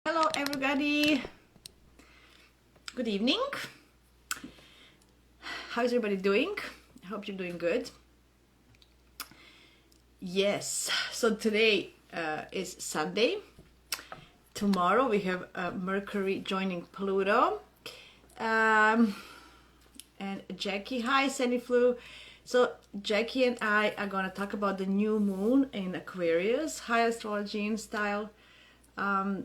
Hello, everybody. Good evening. How is everybody doing? I hope you're doing good. Yes, so today is Sunday. Tomorrow we have Mercury joining Pluto. And Jackie, hi, Sandy Flu. So Jackie and I are going to talk about the new moon in Aquarius, high astrology in style,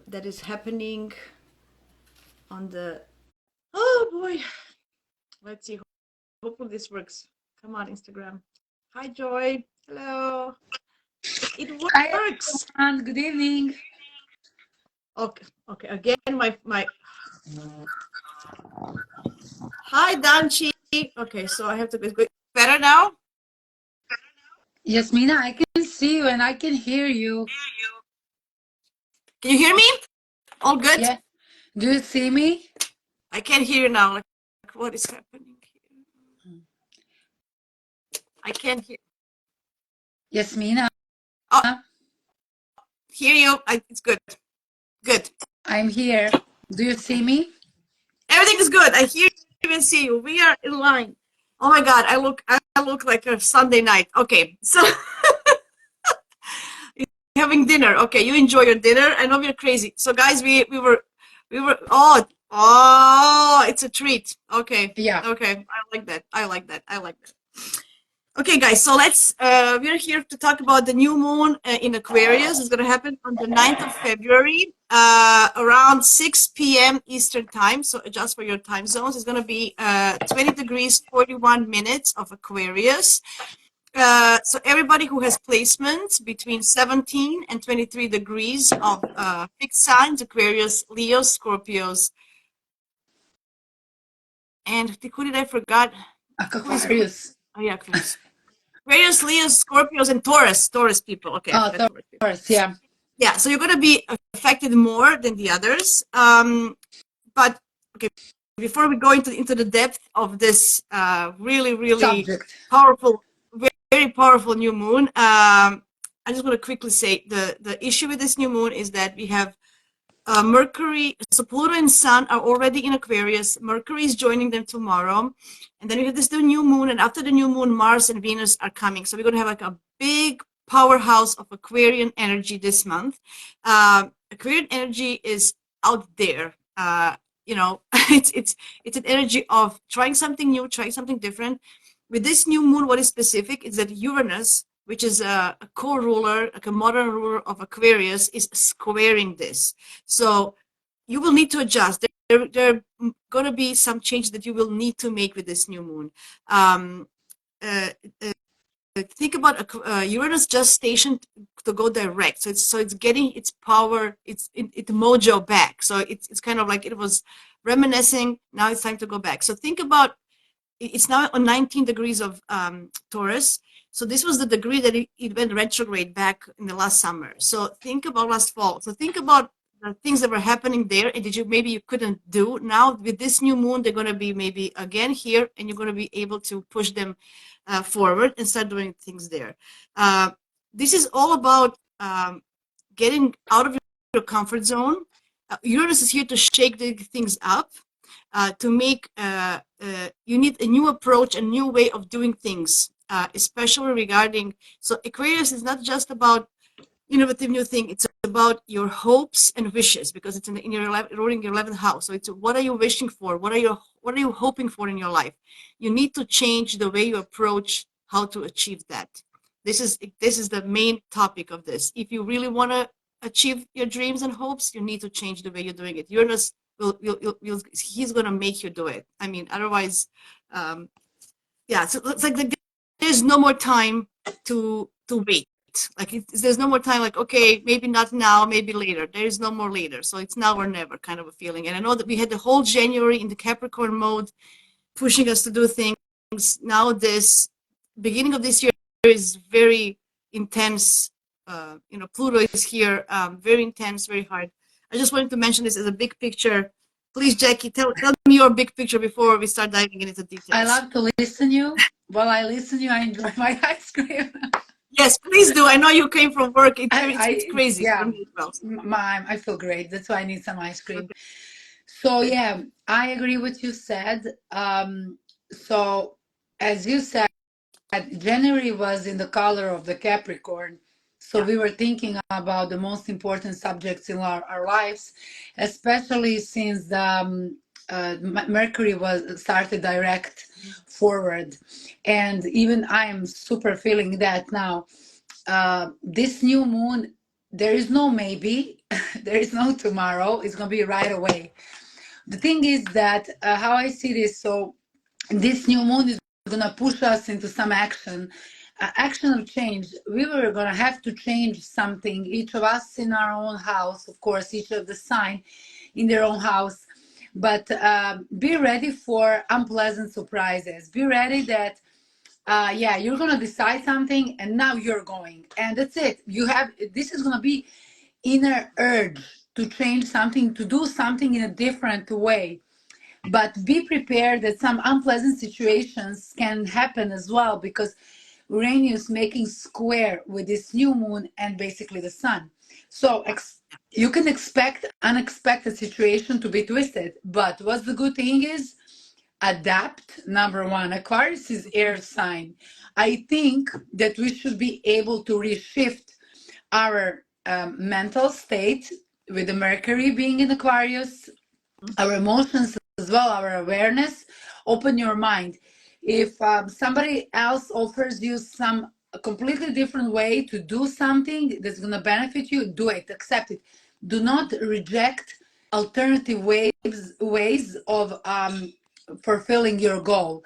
that is happening on the... Oh boy, let's see. Hopefully this works. Come on, Instagram. Hi, Joy. Hello. It Hi works. everyone, good evening. Okay. Okay. Again, my. Hi, Danchi. Okay, so I have to go better now. Yasmina, I can see you and I can hear you. Can you hear me? All good. Yeah. Do you see me? I can't hear you now. Like, what is happening here? I can't hear. Yasmina, Oh, hear you. It's good. Good. I'm here. Do you see me? Everything is good. I hear you and see you. We are in line. Oh my God, I look like a Sunday night. Okay, so having dinner. Okay, you enjoy your dinner. I know you're crazy. So guys, we were it's a treat. Okay. Yeah. Okay. I like that. I like that. I like that. Okay, guys, so let's we're here to talk about the new moon in Aquarius. It's going to happen on the 9th of February around 6 p.m. Eastern time. So adjust for your time zones. It's going to be 20 degrees 41 minutes of Aquarius. So everybody who has placements between 17 and 23 degrees of fixed signs, Aquarius, Leo, Scorpios, and who did I forgot? Who is who? Aquarius. Oh yeah, Aquarius. Aquarius, Leo, Scorpios, and Taurus. Taurus people. Okay, I Oh, forgot Taurus people. Taurus, yeah. Yeah, so you're gonna be affected more than the others. But okay, before we go into the depth of this really Subject. powerful, very powerful new moon, I just want to quickly say the issue with this new moon is that we have Mercury, so Pluto and Sun are already in Aquarius. Mercury is joining them tomorrow, and then we have this new moon, and after the new moon, Mars and Venus are coming. So we're going to have like a big powerhouse of Aquarian energy this month. Aquarian energy is out there. It's an energy of trying something new, trying something different. With this new moon, what is specific is that Uranus, which is a co-ruler, like a modern ruler of Aquarius, is squaring this. So you will need to adjust. There are going to be some changes that you will need to make with this new moon. Um, uh, think about Uranus just stationed to go direct, so it's getting its power, its mojo back. So it's kind of like it was reminiscing. Now it's time to go back. So think about it's now on 19 degrees of Taurus. So this was the degree that it went retrograde back in the last summer. So think about last fall. So think about the things that were happening there and did you maybe you couldn't do. Now with this new moon, they're going to be maybe again here and you're going to be able to push them forward and start doing things there. This is all about getting out of your comfort zone. Uranus is here to shake the things up to make you need a new approach, a new way of doing things, especially regarding. So Aquarius is not just about innovative new thing. It's about your hopes and wishes because it's in your ruling your 11th house. So it's what are you wishing for? What are you hoping for in your life? You need to change the way you approach how to achieve that. This is the main topic of this. If you really want to achieve your dreams and hopes, you need to change the way you're doing it. Uranus he's going to make you do it. I mean, otherwise, yeah. So it's like there's no more time to wait. Like there's no more time. Like okay, maybe not now, maybe later. There is no more later. So it's now or never kind of a feeling. And I know that we had the whole January in the Capricorn mode, pushing us to do things. Now this beginning of this year is very intense. Pluto is here, very intense, very hard. I just wanted to mention this as a big picture. Please, Jackie, tell me your big picture before we start diving into I details. love to listen you. While I listen you, I enjoy my ice cream. Yes, please do. I know you came from work. It's crazy for Yeah, me as well. I feel great. That's why I need some ice cream. Okay, So good. yeah, I agree with you said. So as you said, January was in the color of the Capricorn. So Yeah. we were thinking about the most important subjects in our lives, especially since the Mercury was started direct forward, and even I am super feeling that now. This new moon, there is no maybe, there is no tomorrow. It's gonna be right away. The thing is that how I see this, so this new moon is going to push us into some action, action of change. We were going to have to change something, each of us in our own house, of course, each of the sign in their own house. But be ready for unpleasant surprises. Be ready that yeah, you're gonna decide something and now you're going, and that's it. You have, this is gonna be inner urge to change something, to do something in a different way, but be prepared that some unpleasant situations can happen as well, because Uranus making square with this new moon and basically the sun. So you can expect unexpected situation to be twisted, but what's the good thing is adapt. Number one, Aquarius is air sign. I think that we should be able to reshift our mental state with the Mercury being in Aquarius, our emotions as well, our awareness. Open your mind. If somebody else offers you some a completely different way to do something that's going to benefit you, do it, accept it. Do not reject alternative ways of fulfilling your goal.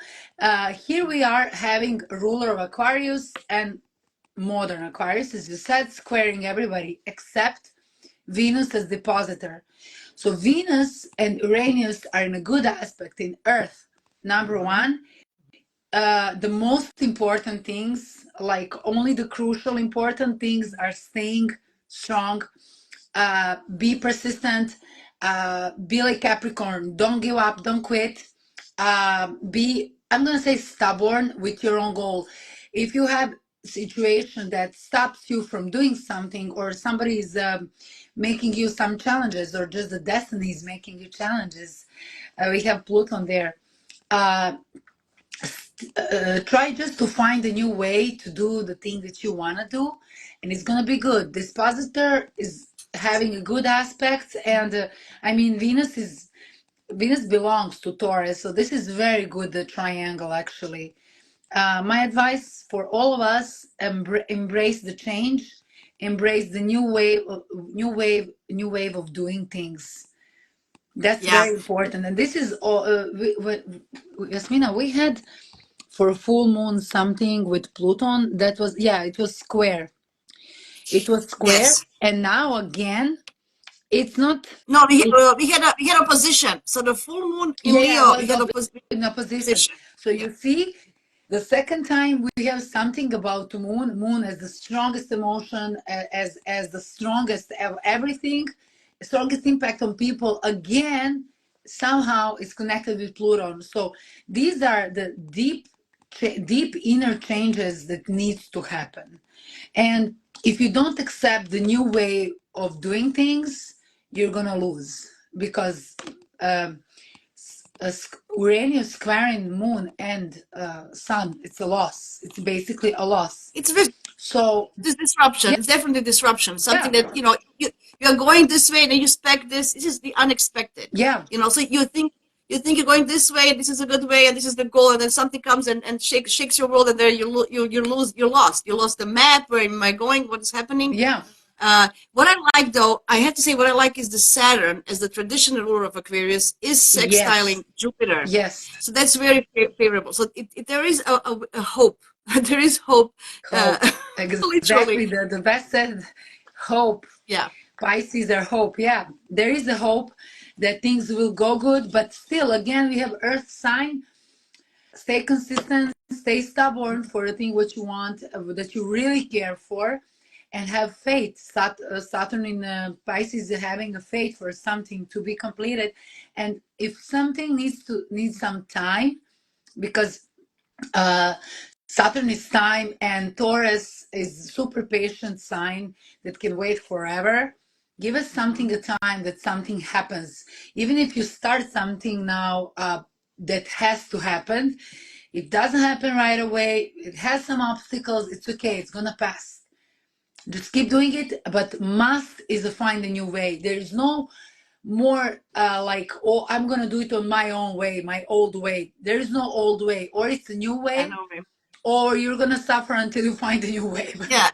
Here we are having a ruler of Aquarius and modern Aquarius, as you said, squaring everybody except Venus as depositor. So Venus and Uranus are in a good aspect in Earth. Number one, the most important things, like only the crucial important things, are staying strong, be persistent, be like Capricorn, don't give up, don't quit, be, I'm gonna say, stubborn with your own goal. If you have situation that stops you from doing something, or somebody is making you some challenges, or just the destiny is making you challenges, we have Pluto there. Uh, Try just to find a new way to do the thing that you want to do, and it's going to be good. This positor is having a good aspect, and I mean, Venus belongs to Taurus, so this is very good, the triangle actually. My advice for all of us: embrace the change, embrace the new wave of doing things. That's Yeah. very important, and this is all. Yasmina, we had for full moon something with Pluton that was, yeah, it was square. It was square, Yes. and now again, it's not. No, we had opposition. So the full moon in Yeah, yeah, Leo, we was had in opposition. opposition. So Yeah. you see, the second time we have something about moon as the strongest emotion, as the strongest of everything, strongest impact on people. Again, somehow it's connected with Pluto. So these are the deep inner changes that needs to happen. And if you don't accept the new way of doing things, you're gonna lose, because um, Uranus squaring moon and sun, it's a loss. It's basically a loss. It's So this disruption. yeah, It's definitely disruption. Something yeah, that you're going this way and then you expect this. This is the unexpected. yeah, So you think you're going this way and this is a good way and this is the goal, and then something comes and shakes your world, and there you're lost. You lost the map. Where am I going? What is happening? yeah, What I like, though, I have to say, what I like is the Saturn, as the traditional ruler of Aquarius, is yes, sextiling Jupiter. yes. So that's very favorable. So there is a hope. There is hope, Hope. literally. Exactly the best said, hope. Yeah. Pisces are hope. Yeah, there is a hope that things will go good, but still, again, we have Earth sign. Stay consistent, stay stubborn for the thing what you want, that you really care for, and have faith. Saturn in Pisces is having a faith for something to be completed, and if something needs some time, because uh, Saturn is time, and Taurus is super patient sign that can wait forever. Give us something a time that something happens. Even if you start something now that has to happen, it doesn't happen right away. It has some obstacles. It's okay. It's gonna pass. Just keep doing it. But must is to find a new way. There is no more like, oh, I'm gonna do it on my own way, my old way. There is no old way. Or it's a new I way, know. or you're gonna suffer until you find a new way. Yeah.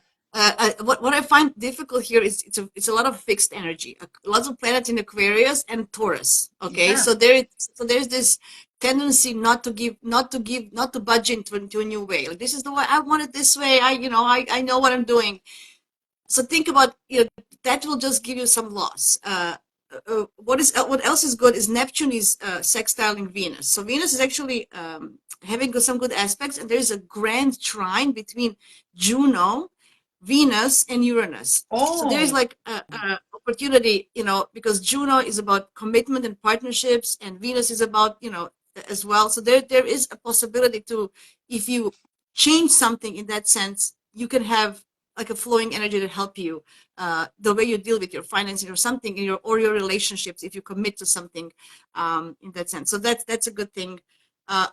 What I find difficult here is it's a lot of fixed energy. Lots of planets in Aquarius and Taurus. Okay, Yeah. there's this tendency not to budge into a new way. Like, this is the way I want it this way. I know what I'm doing. So think about, that will just give you some loss. What else is good is Neptune is sextiling Venus. So Venus is actually having some good aspects, and there's a grand trine between Juno, Venus, and Uranus. So there's Oh, like a opportunity, because Juno is about commitment and partnerships, and Venus is about, as well. So there is a possibility to, if you change something in that sense, you can have like a flowing energy to help you, the way you deal with your finances or something in your relationships, if you commit to something, in that sense. So that's a good thing.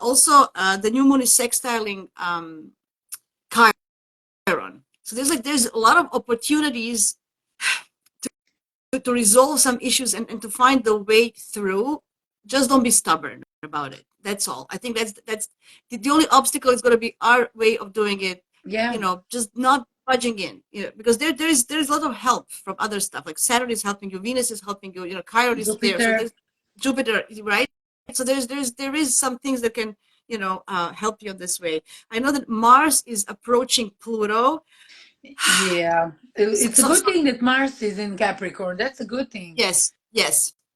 Also, the new moon is sextiling Chiron. So there's a lot of opportunities to resolve some issues, and to find the way through. Just don't be stubborn about it. That's all. I think that's the only obstacle is going to be our way of doing it. yeah. Just not budging in. Because there's a lot of help from other stuff. Like Saturn is helping you, Venus is helping you. Chiron is there. So Jupiter. there's Jupiter, right? So there is some things that can help you in this way. I know that Mars is approaching Pluto. Yeah. So, It's a so, good so thing that Mars is in Capricorn. That's a good thing. yes,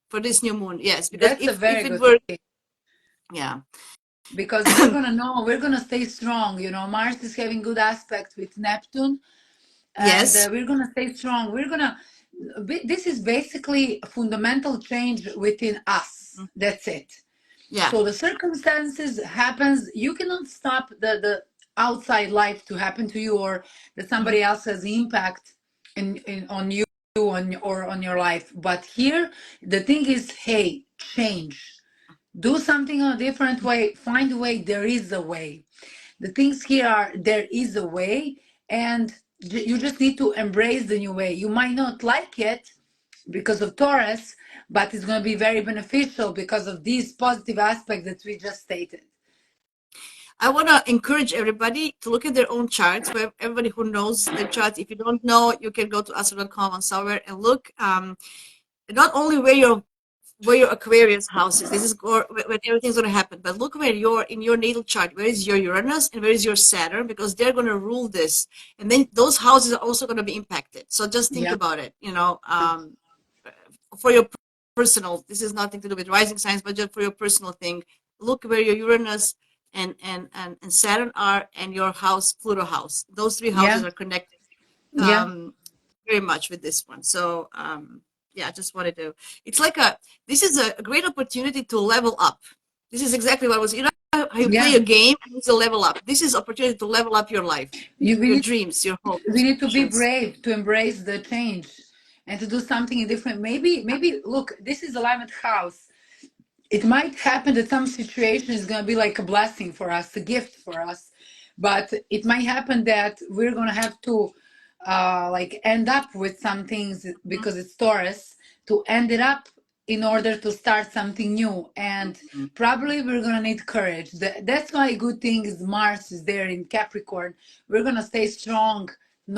for this new moon, yes, because That's a if very it good were, thing yeah, because we're gonna know, we're gonna stay strong. Mars is having good aspects with Neptune, and yes, we're gonna stay strong. This is basically a fundamental change within us. That's it. yeah, So the circumstances happens. You cannot stop the outside life to happen to you, or that mhm. somebody else has impact on you, or on your life. But here the thing is, hey, change. Do something in a different way. Find a way. There is a way. The things here are, there is a way, and you just need to embrace the new way. You might not like it because of Taurus, but it's going to be very beneficial because of these positive aspects that we just stated. I want to encourage everybody to look at their own charts. For everybody who knows their charts, if you don't know, you can go to astro.com on somewhere and look. Not only where your Aquarius house is. This is when everything's going to happen. But look where in your natal chart. Where is your Uranus and where is your Saturn? Because they're going to rule this, and then those houses are also going to be impacted. So just think Yeah, about it. For your personal. This is nothing to do with rising signs, but just for your personal thing. Look where your Uranus and Saturn are, and your house, Pluto house. Those three houses yeah, are connected. yeah, Um, very much with this one. So yeah, I just wanted to. It's like this is a great opportunity to level up. This is exactly what I was. How you play yeah. a game and it's a level up. This is opportunity to level up your life, You, we your need dreams, your we hopes, need to be visions. brave to embrace the change and to do something different. Maybe look, this is 11th house. It might happen that some situation is going to be like a blessing for us, a gift for us, but it might happen that we're going to have to like end up with some things because it's Taurus, to end it up in order to start something new. And Mhm. probably we're going to need courage. That's why a good thing is Mars is there in Capricorn. We're going to stay strong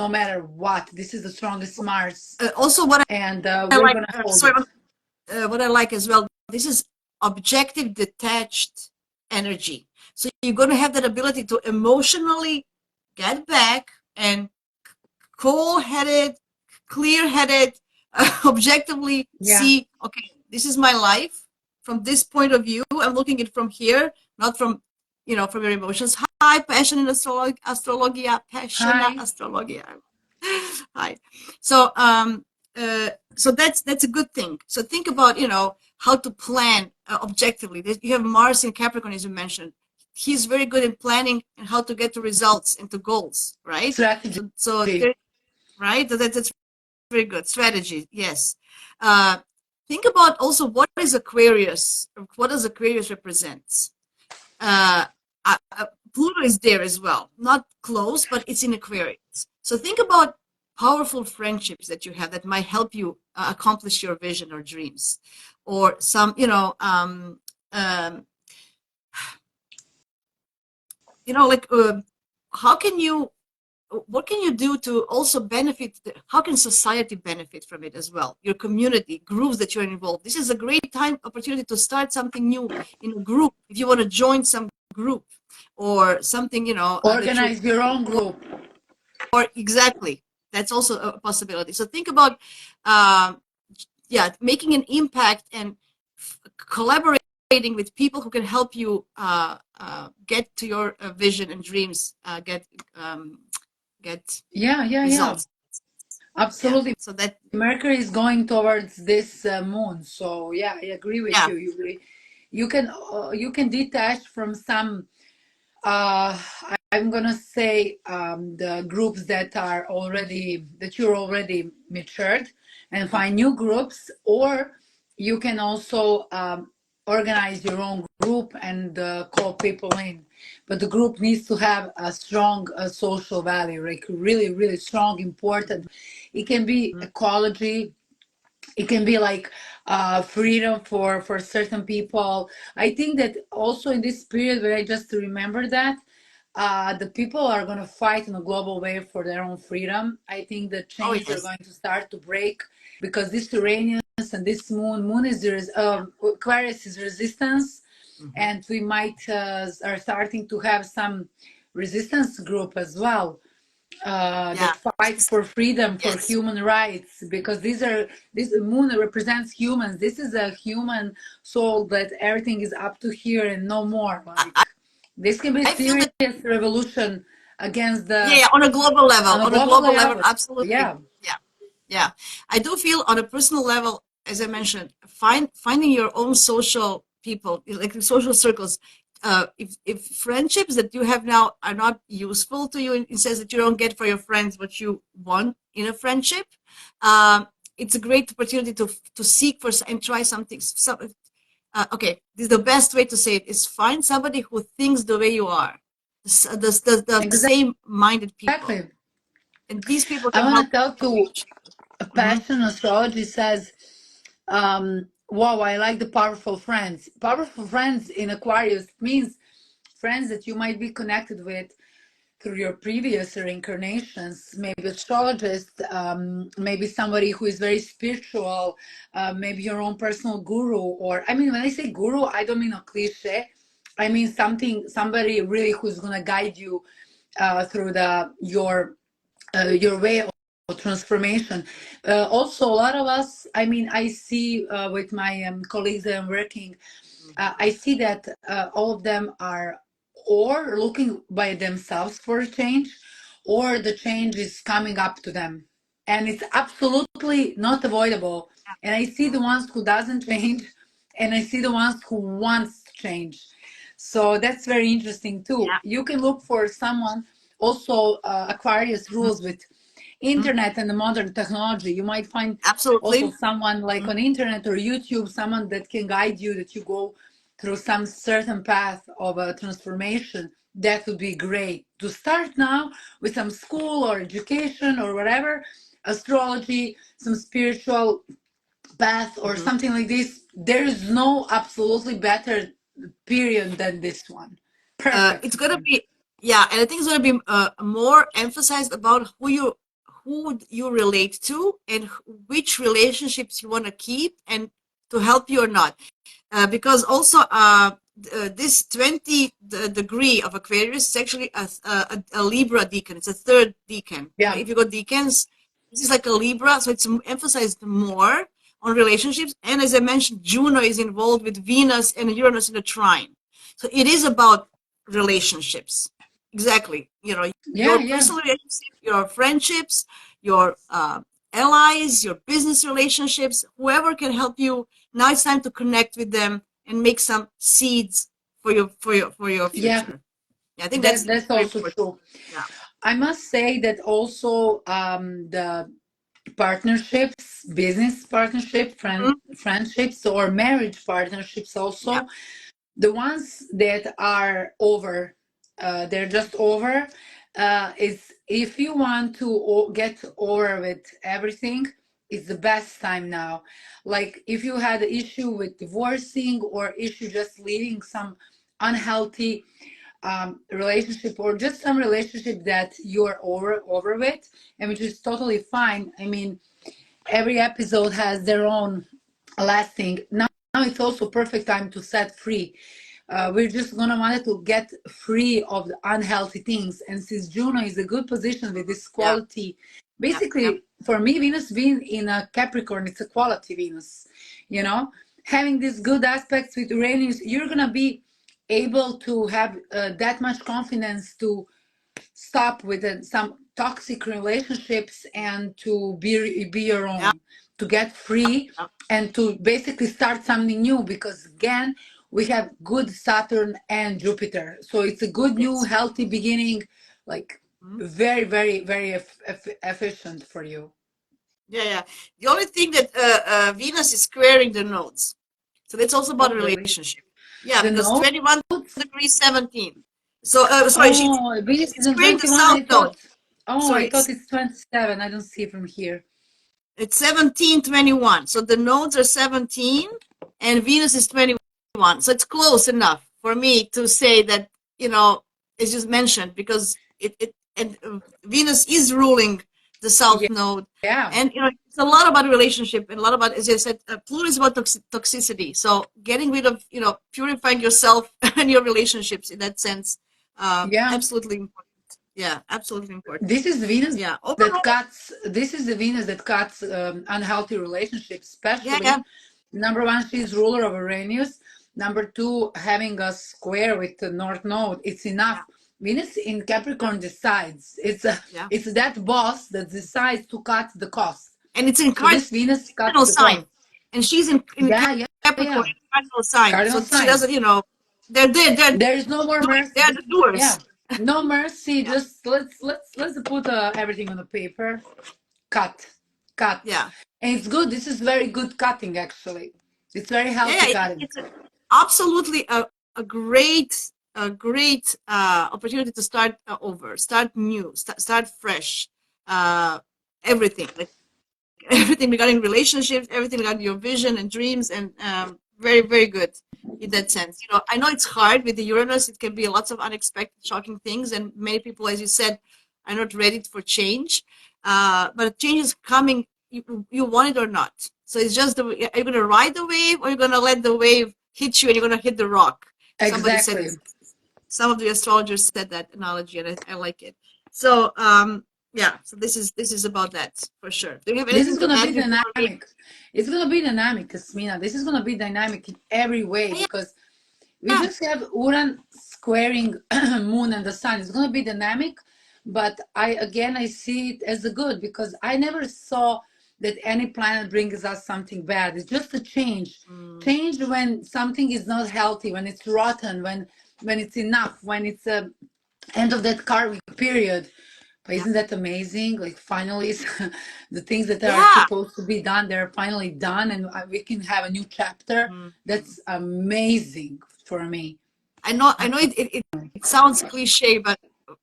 no matter what. This is the strongest Mars, Also, what and I we're like, going to hold sorry, it. what I like as well. This is objective, detached energy. So you're going to have that ability to emotionally get back and cool-headed, clear-headed, objectively Yeah. see, okay, this is my life from this point of view. I'm looking at it from here, not from your emotions. Hi, passion in astrologia, passion Hi. astrologia. Hi. So, so that's a good thing. So think about, how to plan objectively. You have Mars in Capricorn, as you mentioned. he's very good in planning and how to get to results and to goals, right? Strategy. Right, that's very good strategy. Yes. uh, think about also what is Aquarius, what does Aquarius represent. uh, Pluto is there as well, not close, but it's in Aquarius. So think about powerful friendships that you have that might help you accomplish your vision or dreams, or some, um, like, how can you, what can you do to also benefit, how can society benefit from it as well, your community groups that you're involved. This is a great time opportunity to start something new in a group, if you want to join some group or something, that you, Organize your own group. or exactly, that's also a possibility. So think about, um, yeah, making an impact and collaborating with people who can help you get to your vision and dreams, get Yeah. results. Yeah. Absolutely. So that, Mercury is going towards this moon. So yeah, I agree with yeah. you. You can detach from some uh I'm gonna say the groups that you're already matured, and find new groups, or you can also organize your own group and call people in. But the group needs to have a strong social value, like really, really strong, important. It can be Mhm. ecology, it can be like freedom for certain people. I think that also in this period where I just remember that the people are going to fight in a global way for their own freedom. I think the Oh chains are yes. going to start to break, because this Uranus and this moon is Aquarius is resistance, Hmm. and we might are starting to have some resistance group as well, Yeah. that fight for freedom, for Yes. human rights, because this moon represents humans. This is a human soul, that everything is up to here and no more. I, Like I this can be a I feel serious that, revolution against yeah, the yeah, on a global level, on a global level. absolutely. Yeah, Yeah. Yeah. I do feel on a personal level, as I mentioned, finding your own social people, like social circles. If friendships that you have now are not useful to you, in sense that you don't get for your friends what you want in a friendship, um, it's a great opportunity to seek for and try something. Okay, this is the best way to say it, is find somebody who thinks the way you are, the same minded people, exactly. and these people I can want help to tell you, you. a Hmm. passion astrology says, wow, I like the powerful friends. Powerful friends in Aquarius means friends that you might be connected with through your previous reincarnations, maybe astrologist, maybe somebody who is very spiritual, maybe your own personal guru. Or I mean, when I say guru, I don't mean a cliche. I mean somebody really who's gonna guide you through your way of transformation. Also, a lot of us, I mean, I see with my colleagues that I'm working, I see that all of them are or looking by themselves for a change, or the change is coming up to them, and it's absolutely not avoidable. And I see the ones who doesn't change, and I see the ones who wants to change. So that's very interesting too. Yeah. You can look for someone. Also, Aquarius Mhm. rules with Mhm. internet and the modern technology. You might find also Absolutely. someone like Mhm. on internet or YouTube, someone that can guide you, that you go through some certain path of a transformation. That would be great to start now with some school or education or whatever, astrology, some spiritual path or Mhm. something like this. There is no absolutely better period than this one. It's Perfect gonna one. be, yeah, and I think it's gonna be more emphasized about who you relate to, and which relationships you want to keep and to help you or not. Because also, this 20 degree of Aquarius is actually a Libra decan. It's a third decan. Yeah. If you got decans, this is like a Libra, so it's emphasized more on relationships. And as I mentioned, Juno is involved with Venus and Uranus in a trine. So it is about relationships. Exactly. Yeah, Your yeah. personal relationships, your friendships, your allies, your business relationships, whoever can help you. Now it's time to connect with them and make some seeds for your Yeah, future. Yeah, I think that's that's very also important. true. Yeah. I must say that also the partnerships, business partnership, Mhm. friendships, or marriage partnerships Yeah. also, the ones that are over, they're just over, is if you want to get over with everything, it's the best time now. Like if you had an issue with divorcing or issue just leaving some unhealthy relationship, or just some relationship that you're over with, and which is totally fine. I mean, every episode has their own lasting. Now it's also perfect time to set free. We're just gonna want to get free of the unhealthy things, and since Juno is a good position with this Yeah. quality, Yeah. Yeah. basically for me, Venus being in a Capricorn, it's a quality Venus, you know, having these good aspects with Uranus, you're gonna be able to have that much confidence to stop with some toxic relationships and to be your Yeah. own, to get free, Yeah. and to basically start something new, because again we have good Saturn and Jupiter, so it's a good new Yes. healthy beginning, like Mhm. very very very efficient for you. Yeah. Yeah. The only thing that Venus is squaring the nodes, so that's also about Oh a really? relationship. Yeah, The because nodes? 21 degrees 17. So sorry, she's Oh, Venus is in squaring the 21. south I node. thought, oh, Sorry, I thought it's 27. I don't see it from here. it's 17, 21. So the nodes are 17 and Venus is 21. So it's close enough for me to say that, it's just mentioned because Venus is ruling the Yeah, south node. yeah, And, it's a lot about relationship and a lot about, as I said, Pluto is about toxicity. So getting rid of, purifying yourself and your relationships in that sense, yeah. absolutely important. Yeah, absolutely important. This is the Venus Yeah. that Overall, cuts. This is the Venus that cuts unhealthy relationships. yeah, yeah, Especially, number one, she's ruler of Uranus. Number two, having a square with the North Node. It's yeah, enough. Venus in Capricorn decides. yeah. It's that boss that decides to cut the cost. And it's in So this Venus cuts cardinal the sign, cost. and she's in Yeah, yeah, Capricorn, yeah. in cardinal sign. Cardinal So she sign. doesn't, they're There is no more doing, mercy. they're the doers. Yeah, no mercy. Yeah, Just let's put everything on the paper. Cut, cut, yeah, and it's good. This is very good cutting, actually. It's very yeah, healthy yeah. cutting. It's absolutely a great opportunity to start over, start new, start fresh. Uh, everything like everything regarding relationships, everything regarding your vision and dreams, and very, very good in that sense. I know it's hard with the Uranus. It can be lots of unexpected, shocking things, and many people, as you said, are not ready for change. But change is coming. You want it or not. So it's just are you going to ride the wave, or are you going to let the wave hit you, and you're going to hit the rock? Somebody said Exactly. this. Some of the astrologers said that analogy, and I like it. So yeah, so this is about that for sure. Do you have This anything is to gonna be add before we? dynamic. It's gonna be dynamic, Kasmina. This is gonna be dynamic in every way, Yeah, because we yeah. just have Uran squaring Moon and the Sun. It's gonna be dynamic, but I see it as a good, because I never saw that any planet brings us something bad. It's just a change. Mm, Change when something is not healthy, when it's rotten, when it's enough, when it's a end of that karmic period. But yeah, isn't that amazing? Like finally, the things that are yeah. supposed to be done, they're finally done, and we can have a new chapter. Mm, mm. That's amazing for me. I know it sounds cliche, but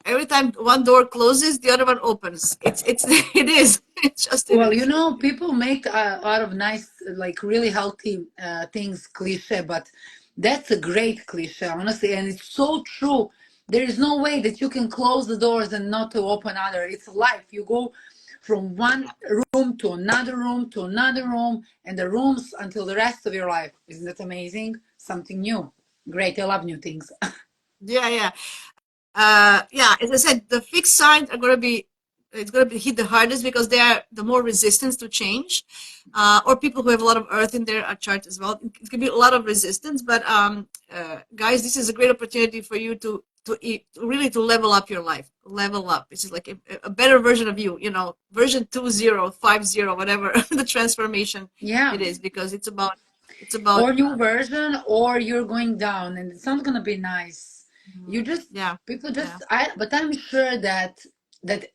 every time one door closes, the other one opens. It's it is. It Well, is. people make a lot of nice, like really healthy things cliche, but that's a great cliche, honestly, and it's so true. There is no way that you can close the doors and not to open other. It's life. You go from one Yeah, room to another room to another room, and the rooms until the rest of your life. Isn't that amazing? Something new. Great. I love new things. yeah, yeah. Yeah, as I said, the fixed signs are going to be it's going to be hit the hardest because they are the more resistance to change, or people who have a lot of earth in their chart as well. It can be a lot of resistance, but guys, this is a great opportunity for you to really to level up your life, level up. This is like a better version of you, version 2050, whatever the transformation Yeah. it is, because it's about. It's about or new version, or you're going down and it's not going to be nice. You just, yeah, people yeah, just, but I'm sure that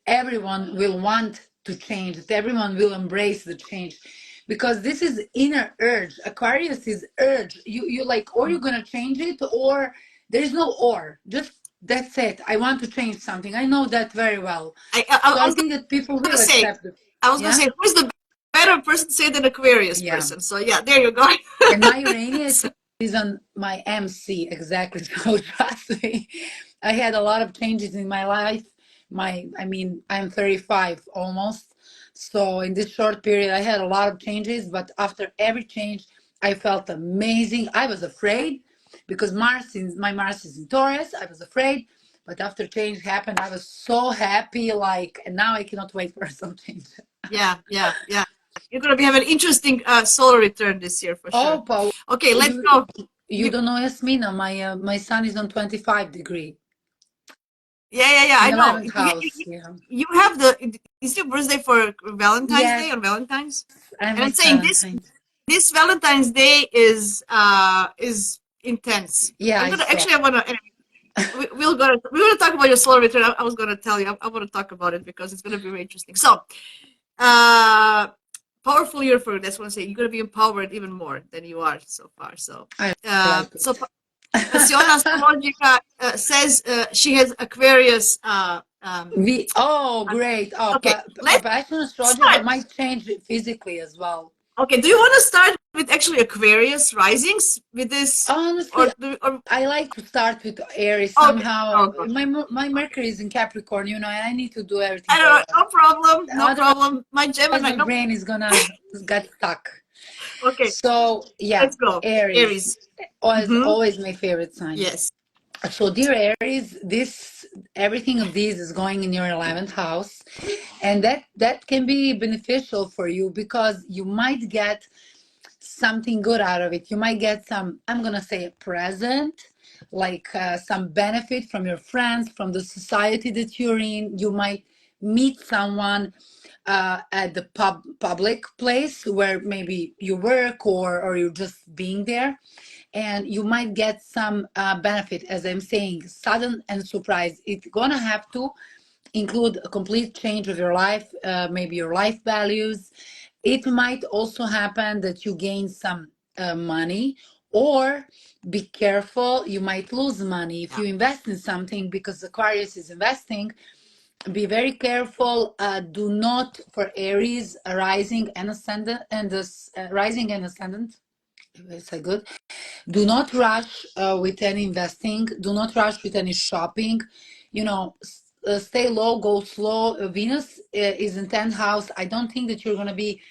everyone will want to change, that everyone will embrace the change, because this is inner urge. Aquarius is urge. You like, or you're going to change it, or there's no or, just that's it. I want to change something. I know that very well. So I I was think that people gonna will say, accept it. I was gonna Yeah. say, who's the better person to say than Aquarius Yeah. person? So yeah, there you go. And my Uranus So, is on my MC, exactly. So trust me, I had a lot of changes in my life. I mean, I'm 35 almost. So in this short period, I had a lot of changes, but after every change, I felt amazing. I was afraid because my Mars is in Taurus. I was afraid, but after change happened, I was so happy. Like, and now I cannot wait for some change. yeah, yeah, yeah. You're gonna be have an interesting solar return this year for sure. Oh, Paul, Okay, let's you go. you You, don't know Yasmina. My son is on 25 degree yeah, yeah, yeah. in I know. 11th house. Yeah. You have the. Is your birthday for Valentine's Yes, Day on Valentine's? I'm And I'm with saying this Valentine's. Valentine's Day is intense. Yeah, I'm I gonna saw. actually I wanna we're gonna talk about your solar return. I was gonna tell you I want to talk about it because it's gonna be very interesting. So, uh, powerful year for that's what I say. You're gonna be empowered even more than you are so far. So, I uh, like so it. Passione Astrologica says she has Aquarius. Oh, great. Oh, Okay, let's passion astrology start. might change physically as well. Okay, do you want to start with actually Aquarius risings with this, Honestly, or I like to start with Aries okay? somehow. Oh God, My Mercury is in Capricorn, and I need to do everything I don't very know. well. No problem. No Otherwise, problem. My Gemini. my No. brain is gonna get stuck. Okay, So yeah, let's go. Aries, Aries. Mm-hmm. always my favorite sign. Yes. So dear Aries, this everything of these is going in your 11th house, and that can be beneficial for you because you might get something good out of it. You might get some, I'm gonna say, a present, like some benefit from your friends, from the society that you're in. You might meet someone at the public place where maybe you work, or you're just being there, and you might get some benefit. As I'm saying, sudden and surprise. It's gonna have to include a complete change of your life, maybe your life values. It might also happen that you gain some money, or be careful, you might lose money if Yeah. you invest in something, because Aquarius is investing. Be very careful. Do not, for Aries, rising and ascendant, and this rising and ascendant. Is that good? Do not rush with any investing. Do not rush with any shopping. Stay low, go slow. Venus is in 10th house. I don't think that you're gonna be.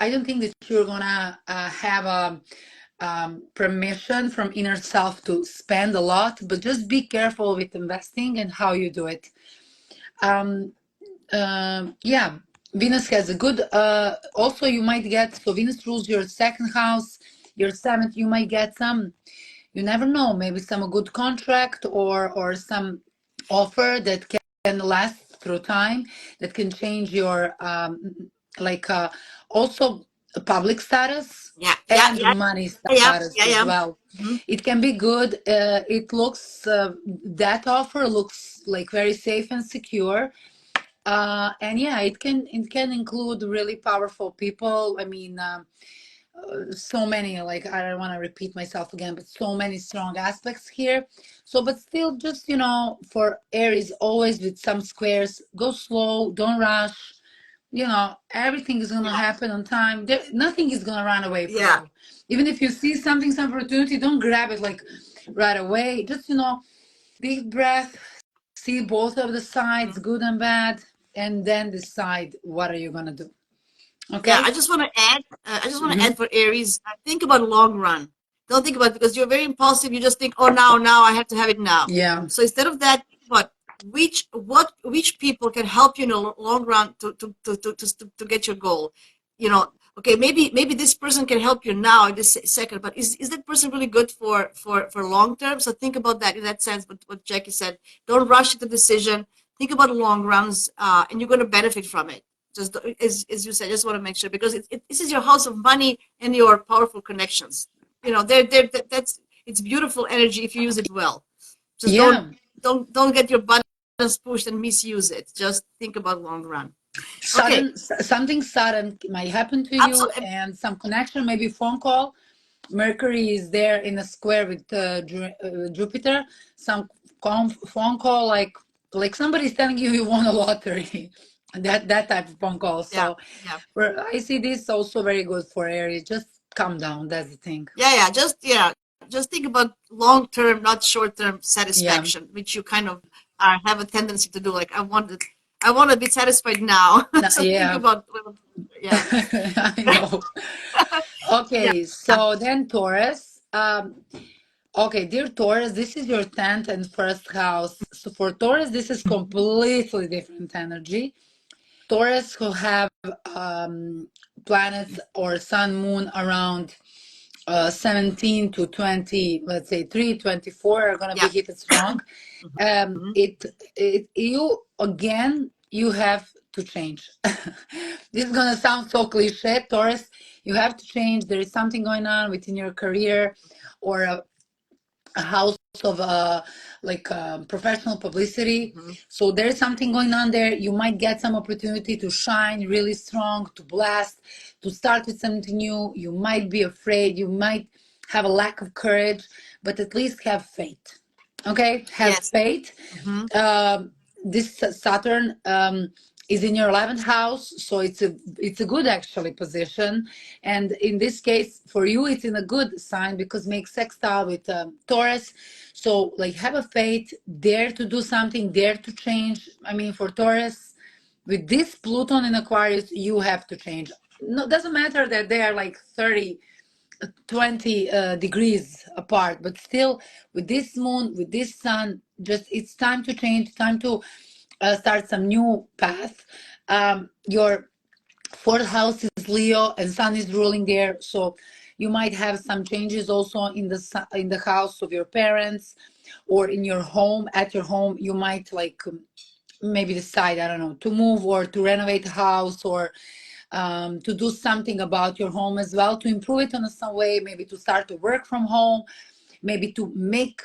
I don't think that you're gonna have a permission from inner self to spend a lot. But just be careful with investing and how you do it. Um, yeah, Venus has a good. Also, you might get, so Venus rules your second house, your seventh. You might get some. You never know. Maybe some good contract, or some offer that can last through time. That can change your like also public status Yeah. Yeah. and Yeah. money Yeah. status Yeah. as Yeah. well. Mm-hmm. It can be good. It looks that offer looks like very safe and secure, and yeah, it can include really powerful people. I mean, so many, like, I don't want to repeat myself again, but so many strong aspects here. So, but still, just for Aries, always with some squares, go slow, don't rush. Everything is gonna happen on time. Nothing is gonna run away from Yeah. you. Even if you see something, some opportunity, don't grab it like right away. Just deep breath, see both of the sides, Mhm. good and bad, and then decide what are you gonna do. Yeah. Okay? I just want to add. I just want to Hmm. add for Aries. Think about long run. Don't think about it because you're very impulsive. You just think, oh, now I have to have it now. Yeah. So instead of that, think about which people can help you in the long run to get your goal. Okay, maybe this person can help you now in this second, but is that person really good for long term? So think about that in that sense. What Jackie said, don't rush into decision. Think about long runs, and you're going to benefit from it. Just as you said, just want to make sure, because this is your house of money and your powerful connections. That's it's beautiful energy if you use it well. Just Yeah. don't get your buttons pushed and misuse it. Just think about long run. Okay, Something sudden might happen to you, absolutely. and some connection, maybe phone call. Mercury is there in a square with Jupiter. Some phone call, like somebody's telling you won a lottery. That type of phone call. Yeah, So yeah, I see this also very good for Aries. Just calm down. That's the thing. Just think about long term, not short term Yeah. satisfaction, which you kind of have a tendency to do. Like I want to be satisfied now. No, So think yeah. about, yeah, I know. yeah, Okay, so then Taurus. Okay, dear Taurus, this is your 10th and first house. So for Taurus, this is completely different energy. Taurus who have planets or sun, moon around 17 to 20, let's say 324 are going to be yeah. hit strong. Mhm. You again, you have to change. This is going to sound so cliche, Taurus. You have to change. There is something going on within your career or a house of professional publicity. Mhm. So there's something going on there. You might get some opportunity to shine really strong, to blast, to start with something new. You might be afraid, you might have a lack of courage, but at least have faith. Okay, have Yes. faith. Mhm. This Saturn is in your 11th house, so it's a good actually position, and in this case for you it's in a good sign because makes sextile with Taurus. So like have a faith, dare to do something, dare to change. I mean, for Taurus, with this Pluton in Aquarius, you have to change. No, doesn't matter that they are like 30 20 degrees apart, but still with this moon, with this sun, just it's time to change, time to start some new path. Your fourth house is Leo and sun is ruling there, so you might have some changes also in the house of your parents or in your home. At your home you might maybe decide, I don't know, to move or to renovate a house or to do something about your home as well, to improve it in some way, maybe to start to work from home, maybe to make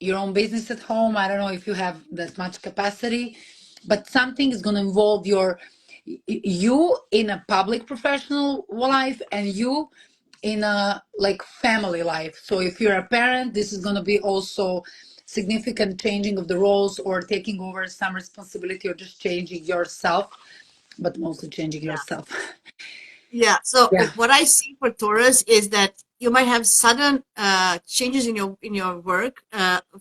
your own business at home. I don't know if you have that much capacity, but something is going to involve you in a public professional life and you in a like family life. So if you're a parent, this is going to be also significant changing of the roles or taking over some responsibility or just changing yourself, but mostly changing Yeah. yourself. Yeah. So Yeah. what I see for Taurus is that you might have sudden changes in your work.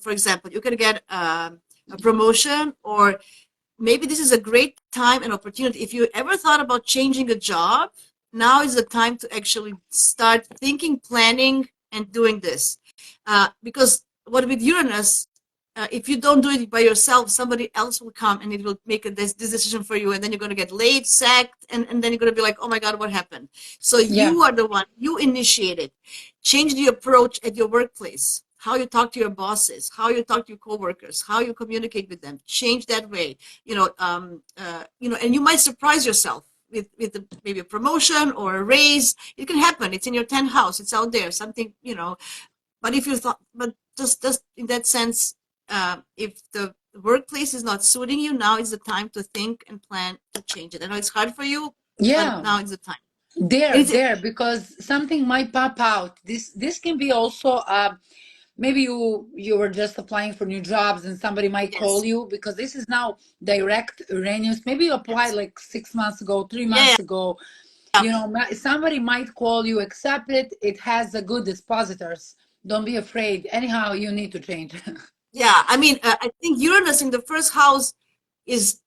For example, you can get a promotion, or maybe this is a great time and opportunity. If you ever thought about changing a job, now is the time to actually start thinking, planning, and doing this. Because what with Uranus, if you don't do it by yourself, somebody else will come and it will make this decision for you, and then you're going to get laid, sacked, and then you're going to be like, oh my God, what happened? So Yeah. you are the one, you initiate it. Change the approach at your workplace, how you talk to your bosses, how you talk to your coworkers, how you communicate with them. Change that way, and you might surprise yourself with maybe a promotion or a raise. It can happen. It's in your 10th house. It's out there. Something, but if you thought, but just in that sense, if the workplace is not suiting you, now is the time to think and plan to change it. I know it's hard for you, but Yeah. now is the time. And There, it's there, because something might pop out. This can be also maybe you were just applying for new jobs and somebody might call yes, you because this is now direct Uranus. Maybe you applied yes, like 6 months ago, three yeah, months ago. yeah, Somebody might call you, accept it. It has a good dispositors. Don't be afraid. Anyhow, you need to change. yeah. I mean, I think Uranus in the first house is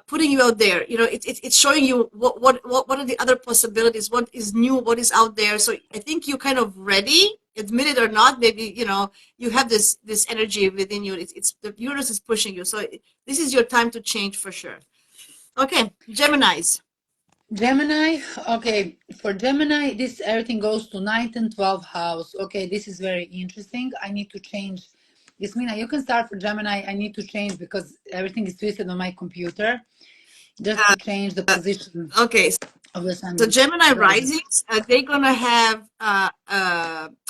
putting you out there. It's showing you what are the other possibilities, what is new, what is out there. So I think you're kind of ready, admit it or not. Maybe you have this energy within you. It's the Uranus is pushing you. So this is your time to change for sure. Okay, Gemini's. Gemini, okay, for Gemini, this everything goes to ninth and 12th house. Okay, this is very interesting. I need to change. Yasmina, you can start for Gemini. I need to change because everything is twisted on my computer. just to change the position Okay, of the sun so Gemini rising. risings, they're gonna have.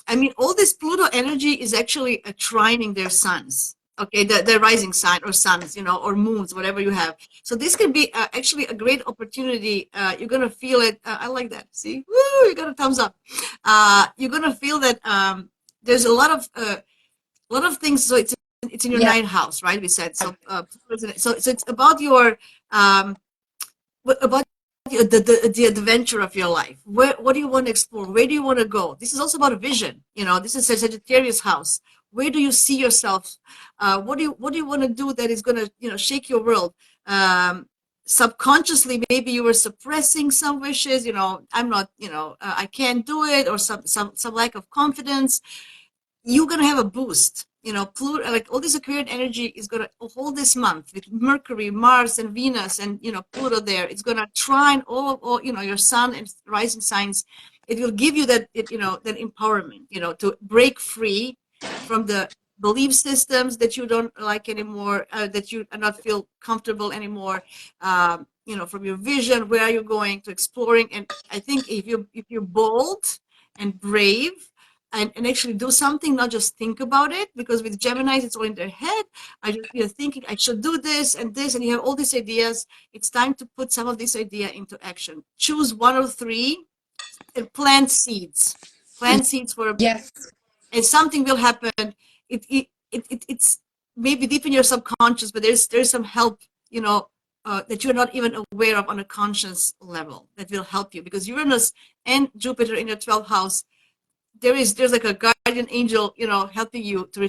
I mean, all this Pluto energy is actually trining their suns. Okay, the rising sign or suns, or moons, whatever you have. So this could be actually a great opportunity. You're gonna feel it. I like that. See, woo! You got a thumbs up. You're gonna feel that there's a lot of things. So it's in your Yeah, ninth house, right? We said so. So it's about your about the adventure of your life. What do you want to explore? Where do you want to go? This is also about a vision. This is a Sagittarius house. Where do you see yourself? What do you want to do that is going to shake your world? Subconsciously, maybe you were suppressing some wishes. I'm not. I can't do it, or some lack of confidence. You're going to have a boost. Pluto, like all this Aquarian energy is going to hold this month with Mercury, Mars, and Venus, and Pluto there. It's going to trine all your sun and rising signs. It will give you that empowerment, to break free from the belief systems that you don't like anymore, that you are not feel comfortable anymore. From your vision, where are you going to exploring? And I think if you're bold and brave and actually do something, not just think about it, because with Geminis, it's all in their head. I just, thinking I should do this, and you have all these ideas. It's time to put some of this idea into action. Choose one or three and plant seeds. Plant seeds yes, and something will happen. It's maybe deep in your subconscious, but there's some help, that you're not even aware of on a conscious level that will help you, because Uranus and Jupiter in your 12th house, there's like a guardian angel, helping you to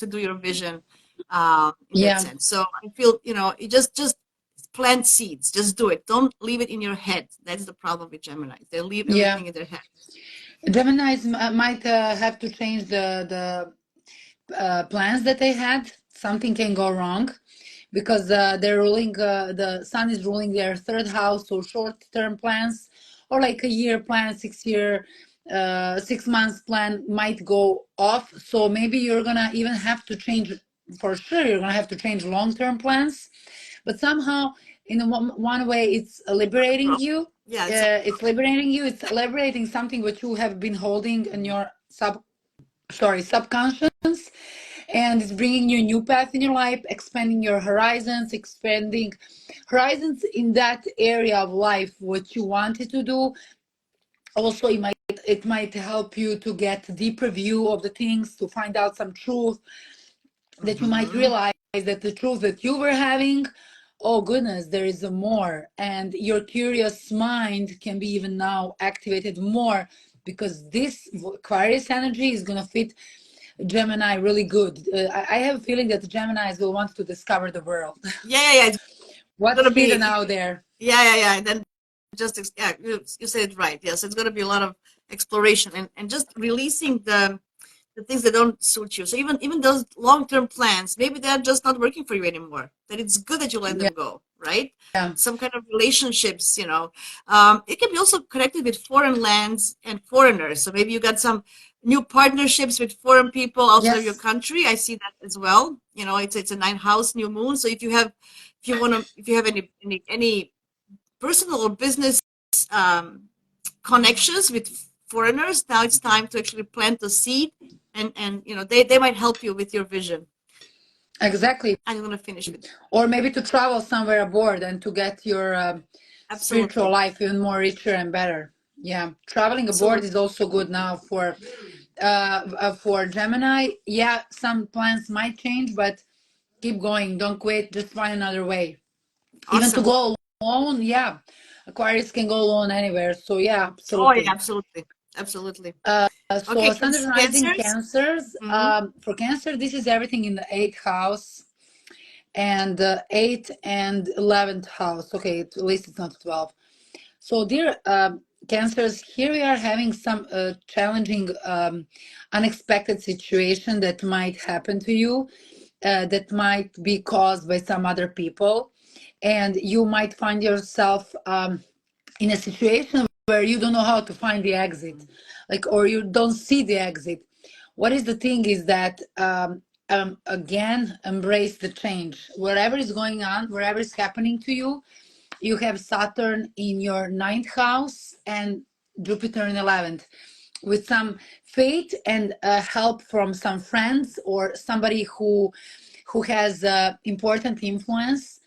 do your vision, in that yeah, sense. So I feel, it just plant seeds, just do it. Don't leave it in your head. That's the problem with Gemini. They leave yeah. everything in their head. Geminis might have to change the plans that they had. Something can go wrong because they're ruling. The sun is ruling their third house, so short-term plans or like a year plan, 6 year, 6 months plan might go off. So maybe you're gonna even have to change. For sure, you're gonna have to change long-term plans, but somehow in one way it's liberating you. Yeah, It's liberating you. It's liberating something which you have been holding in your subconscious, and it's bringing you a new path in your life, expanding your horizons, expanding horizons in that area of life what you wanted to do. Also, it might help you to get a deeper view of the things, to find out some truth that you might hmm realize that the truth that you were having, oh goodness, there is a more, and your curious mind can be even now activated more, because this Aquarius energy is going to fit Gemini really good. I have a feeling that the Geminis will want to discover the world. yeah. It's What's gonna hidden be, out there? yeah. And then yeah, you said it right. Yes, it's gonna be a lot of exploration and just releasing the things that don't suit you. So even those long-term plans, maybe they're just not working for you anymore. That it's good that you let Yeah, them go, right? yeah. Some kind of relationships, it can be also connected with foreign lands and foreigners. So maybe you got some new partnerships with foreign people outside of your Yes, country. I see that as well. It's a ninth house, new moon. So if you have any personal or business um, connections with foreigners, now it's time to actually plant the seed, and they might help you with your vision. exactly. I'm going to finish with Or maybe to travel somewhere abroad and to get your spiritual absolutely, life even more richer and better. Yeah, traveling abroad is absolutely, also good now for Gemini. Yeah, some plans might change, but keep going. Don't quit. Just find another way. Even to awesome. go alone. Yeah, Aquarius can go alone anywhere. So yeah, Oh yeah, absolutely. absolutely, absolutely. So Okay, Sun is rising cancers. Cancers. Hmm. For Cancer, this is everything in the eighth house and eighth and 11th house. Okay, at least it's not 12. So, dear Cancers, here we are having some challenging, unexpected situation that might happen to you, that might be caused by some other people, and you might find yourself in a situation where you don't know how to find the exit, like, or you don't see the exit. What is the thing is that again, embrace the change. Whatever is going on, whatever is happening to you, you have Saturn in your ninth house and Jupiter in 11th. With some faith and help from some friends or somebody who has important influence,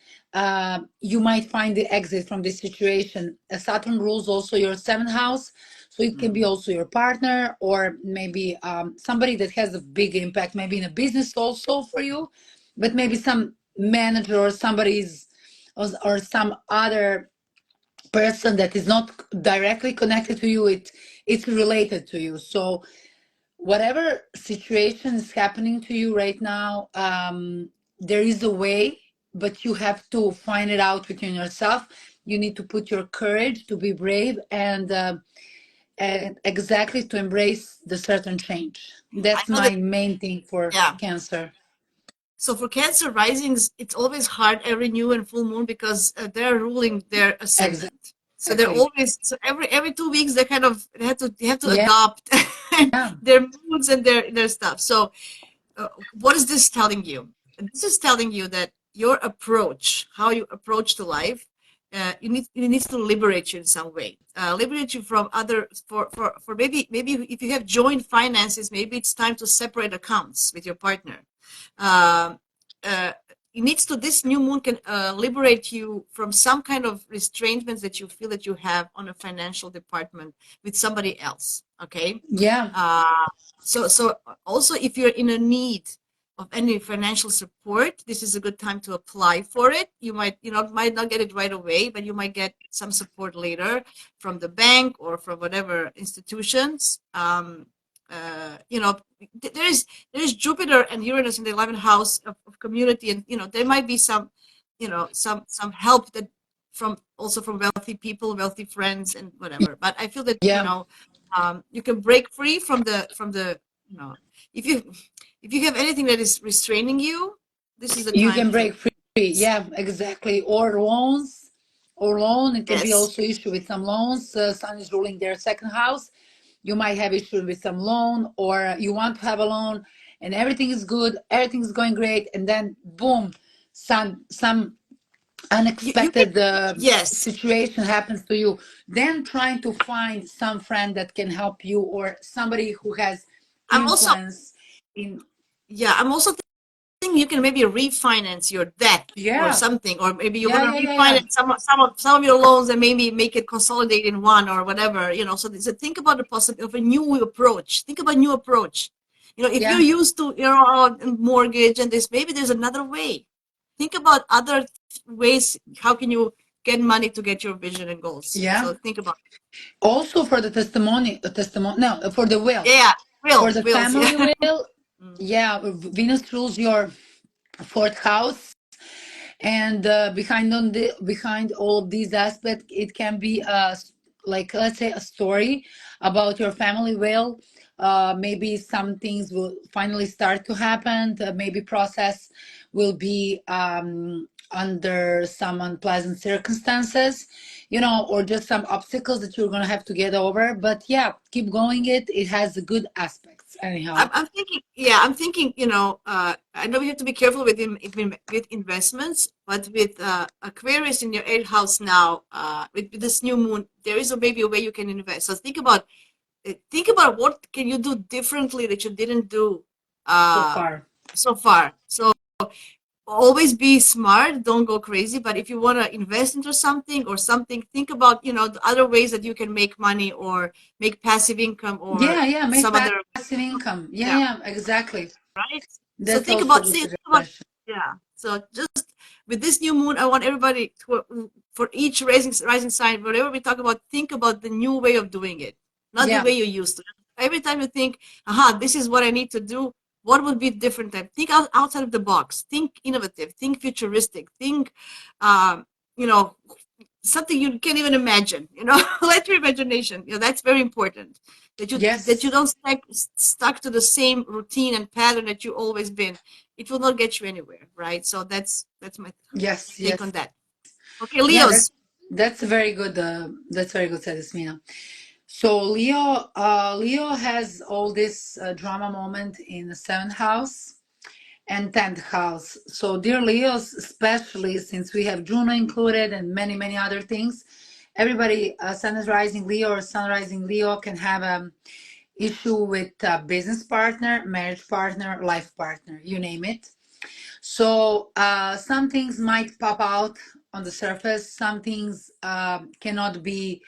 you might find the exit from this situation. Saturn rules also your seventh house, so it can be also your partner or maybe somebody that has a big impact, maybe in a business also for you, but maybe some manager or somebody's or some other person that is not directly connected to you. It's related to you. So whatever situation is happening to you right now, there is a way, but you have to find it out within yourself. You need to put your courage to be brave and exactly to embrace the certain change. I That's know that. my main thing for Yeah. Cancer. So for Cancer risings, it's always hard every new and full moon because they're ruling their ascendant. So they're Exactly. always, so every 2 weeks they have to Yeah. adopt their moods and their stuff. So what is this telling you? This is telling you that your approach, how you approach to life, it needs to liberate you in some way. Liberate you from other for maybe if you have joint finances, maybe it's time to separate accounts with your partner. Um, uh, it needs to This new moon can liberate you from some kind of restraints that you feel that you have on a financial department with somebody else. Okay. Yeah. So also if you're in a need of any financial support, this is a good time to apply for it. You might not get it right away, but you might get some support later from the bank or from whatever institutions. There is Jupiter and Uranus in the 11th house of community, and there might be some help that from wealthy people, wealthy friends, and whatever. But I feel that Yeah. you can break free from the you know if you have anything that is restraining you, this is the You time can to. break free. Yeah, exactly. Or loans, or loan. It can be Yes. also issue with some loans. Sun is ruling their second house. You might have issue with some loan, or you want to have a loan, and everything is good, everything is going great, and then boom, some You can. unexpected Yes. situation happens to you. Then trying to find some friend that can help you, or somebody who has I'm also influence in. Yeah, I'm also thinking you can maybe refinance your debt or Yeah, something, or maybe you're yeah, going to yeah, yeah, yeah. refinance some of your loans and maybe make it consolidate in one or whatever. So think about the possibility of a new approach. Think about new approach. If you're Yeah. used to mortgage and this, maybe there's another way. Think about other ways. How can you get money to get your vision and goals? Yeah. So think about. Also for the testimony, no, for the will, Yeah, for the wills. Yeah. family will. Yeah, Venus rules your fourth house, and behind all of these aspects, it can be like, let's say, a story about your family will. Maybe some things will finally start to happen. Maybe process will be under some unpleasant circumstances, or just some obstacles that you're gonna have to get over. But yeah, keep going. It has good aspects anyhow. I'm thinking, yeah, I'm thinking, I know you have to be careful with investments, but with Aquarius in your eighth house now, with this new moon, there is maybe a way you can invest. So think about what can you do differently that you didn't do So uh, far. so far. So always be smart, don't go crazy, but if you want to invest into something or something, think about the other ways that you can make money or make passive income or Yeah, yeah, make some other. passive income. Yeah, Yeah, yeah, exactly. right. So That's think also a about good think about suggestion. yeah. So just with this new moon, I want everybody for each rising sign, whatever we talk about, think about the new way of doing it, not the Yeah. way you used to. Every time you think, aha, this is what I need to do, what would be different? Time? Think outside of the box. Think innovative. Think futuristic. Think, um, you know, something you can't even imagine. Let your imagination. That's very important. That you Yes. don't stuck to the same routine and pattern that you always been. It will not get you anywhere, right? So that's my Yes, take on yes. that. Okay, Yeah, Leos. that's very good. That's very good, said Esmina. So Leo has all this drama moment in the seventh house, and 10th house. So, dear Leos, especially since we have Juno included and many, many other things, everybody, Sun is rising Leo or Sun rising Leo, can have a issue with a business partner, marriage partner, life partner, you name it. So some things might pop out on the surface. Some things cannot be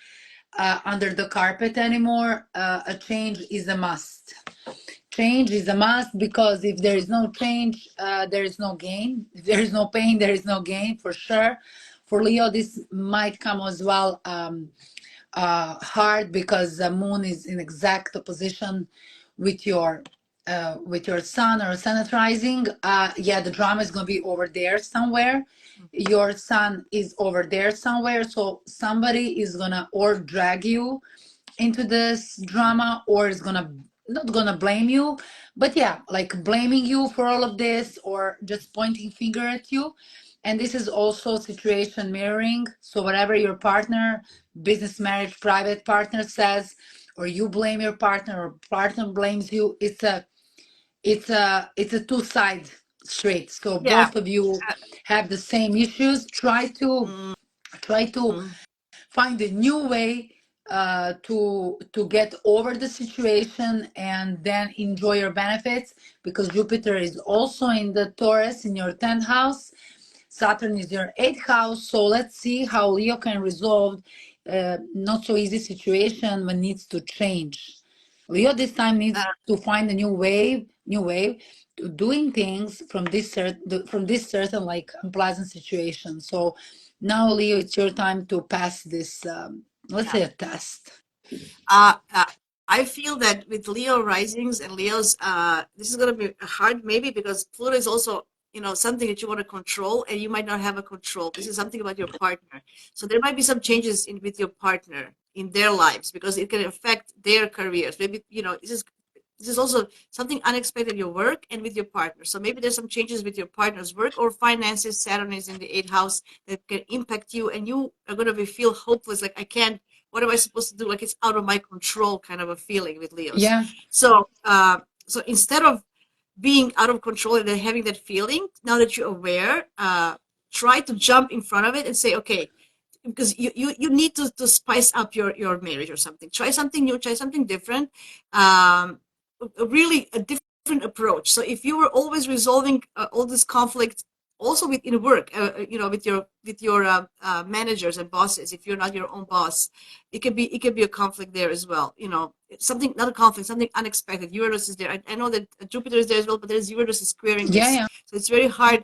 under the carpet anymore. A change is a must. Change is a must because if there is no change, there is no gain. If there is no pain, there is no gain for sure. For Leo, this might come as well hard because the moon is in exact opposition with your sun or sun rising. Yeah, the drama is going to be over there somewhere. Your sun is over there somewhere, so somebody is gonna or drag you into this drama or is gonna not gonna blame you, but yeah, like blaming you for all of this or just pointing finger at you. And this is also situation mirroring, so whatever your partner, business, marriage, private partner says, or you blame your partner or partner blames you, it's a two-side street. So Yeah. both of you Uh, have the same issues. mm, Try to mm, find a new way to get over the situation and then enjoy your benefits, because Jupiter is also in the Taurus in your 10th house. Saturn is your 8th house. So let's see how Leo can resolve not so easy situation when needs to change. Leo this time needs uh, to find a new way to doing things from this certain like unpleasant situation. So now, Leo, it's your time to pass this, let's yeah. say, a test. Uh, uh, I feel that with Leo risings and Leos, this is going to be hard, maybe because Pluto is also, something that you want to control, and you might not have a control. This is something about your partner, so there might be some changes in with your partner in their lives because it can affect their careers. Maybe this is also something unexpected in your work and with your partner. So maybe there's some changes with your partner's work or finances. Saturn is in the eighth house that can impact you, and you are going to feel hopeless, like I can't. What am I supposed to do? Like it's out of my control, kind of a feeling with Leos. Yeah, So instead of being out of control and then having that feeling, now that you're aware, try to jump in front of it and say, okay, because you need to spice up your marriage or something. Try something new, try something different. Really a different approach. So if you were always resolving all this conflict also within work, with your managers and bosses, if you're not your own boss, it could be a conflict there as well. Something, not a conflict, something unexpected. Uranus is there. I know that Jupiter is there as well, but there's Uranus is squaring yeah, this, yeah. so it's very hard.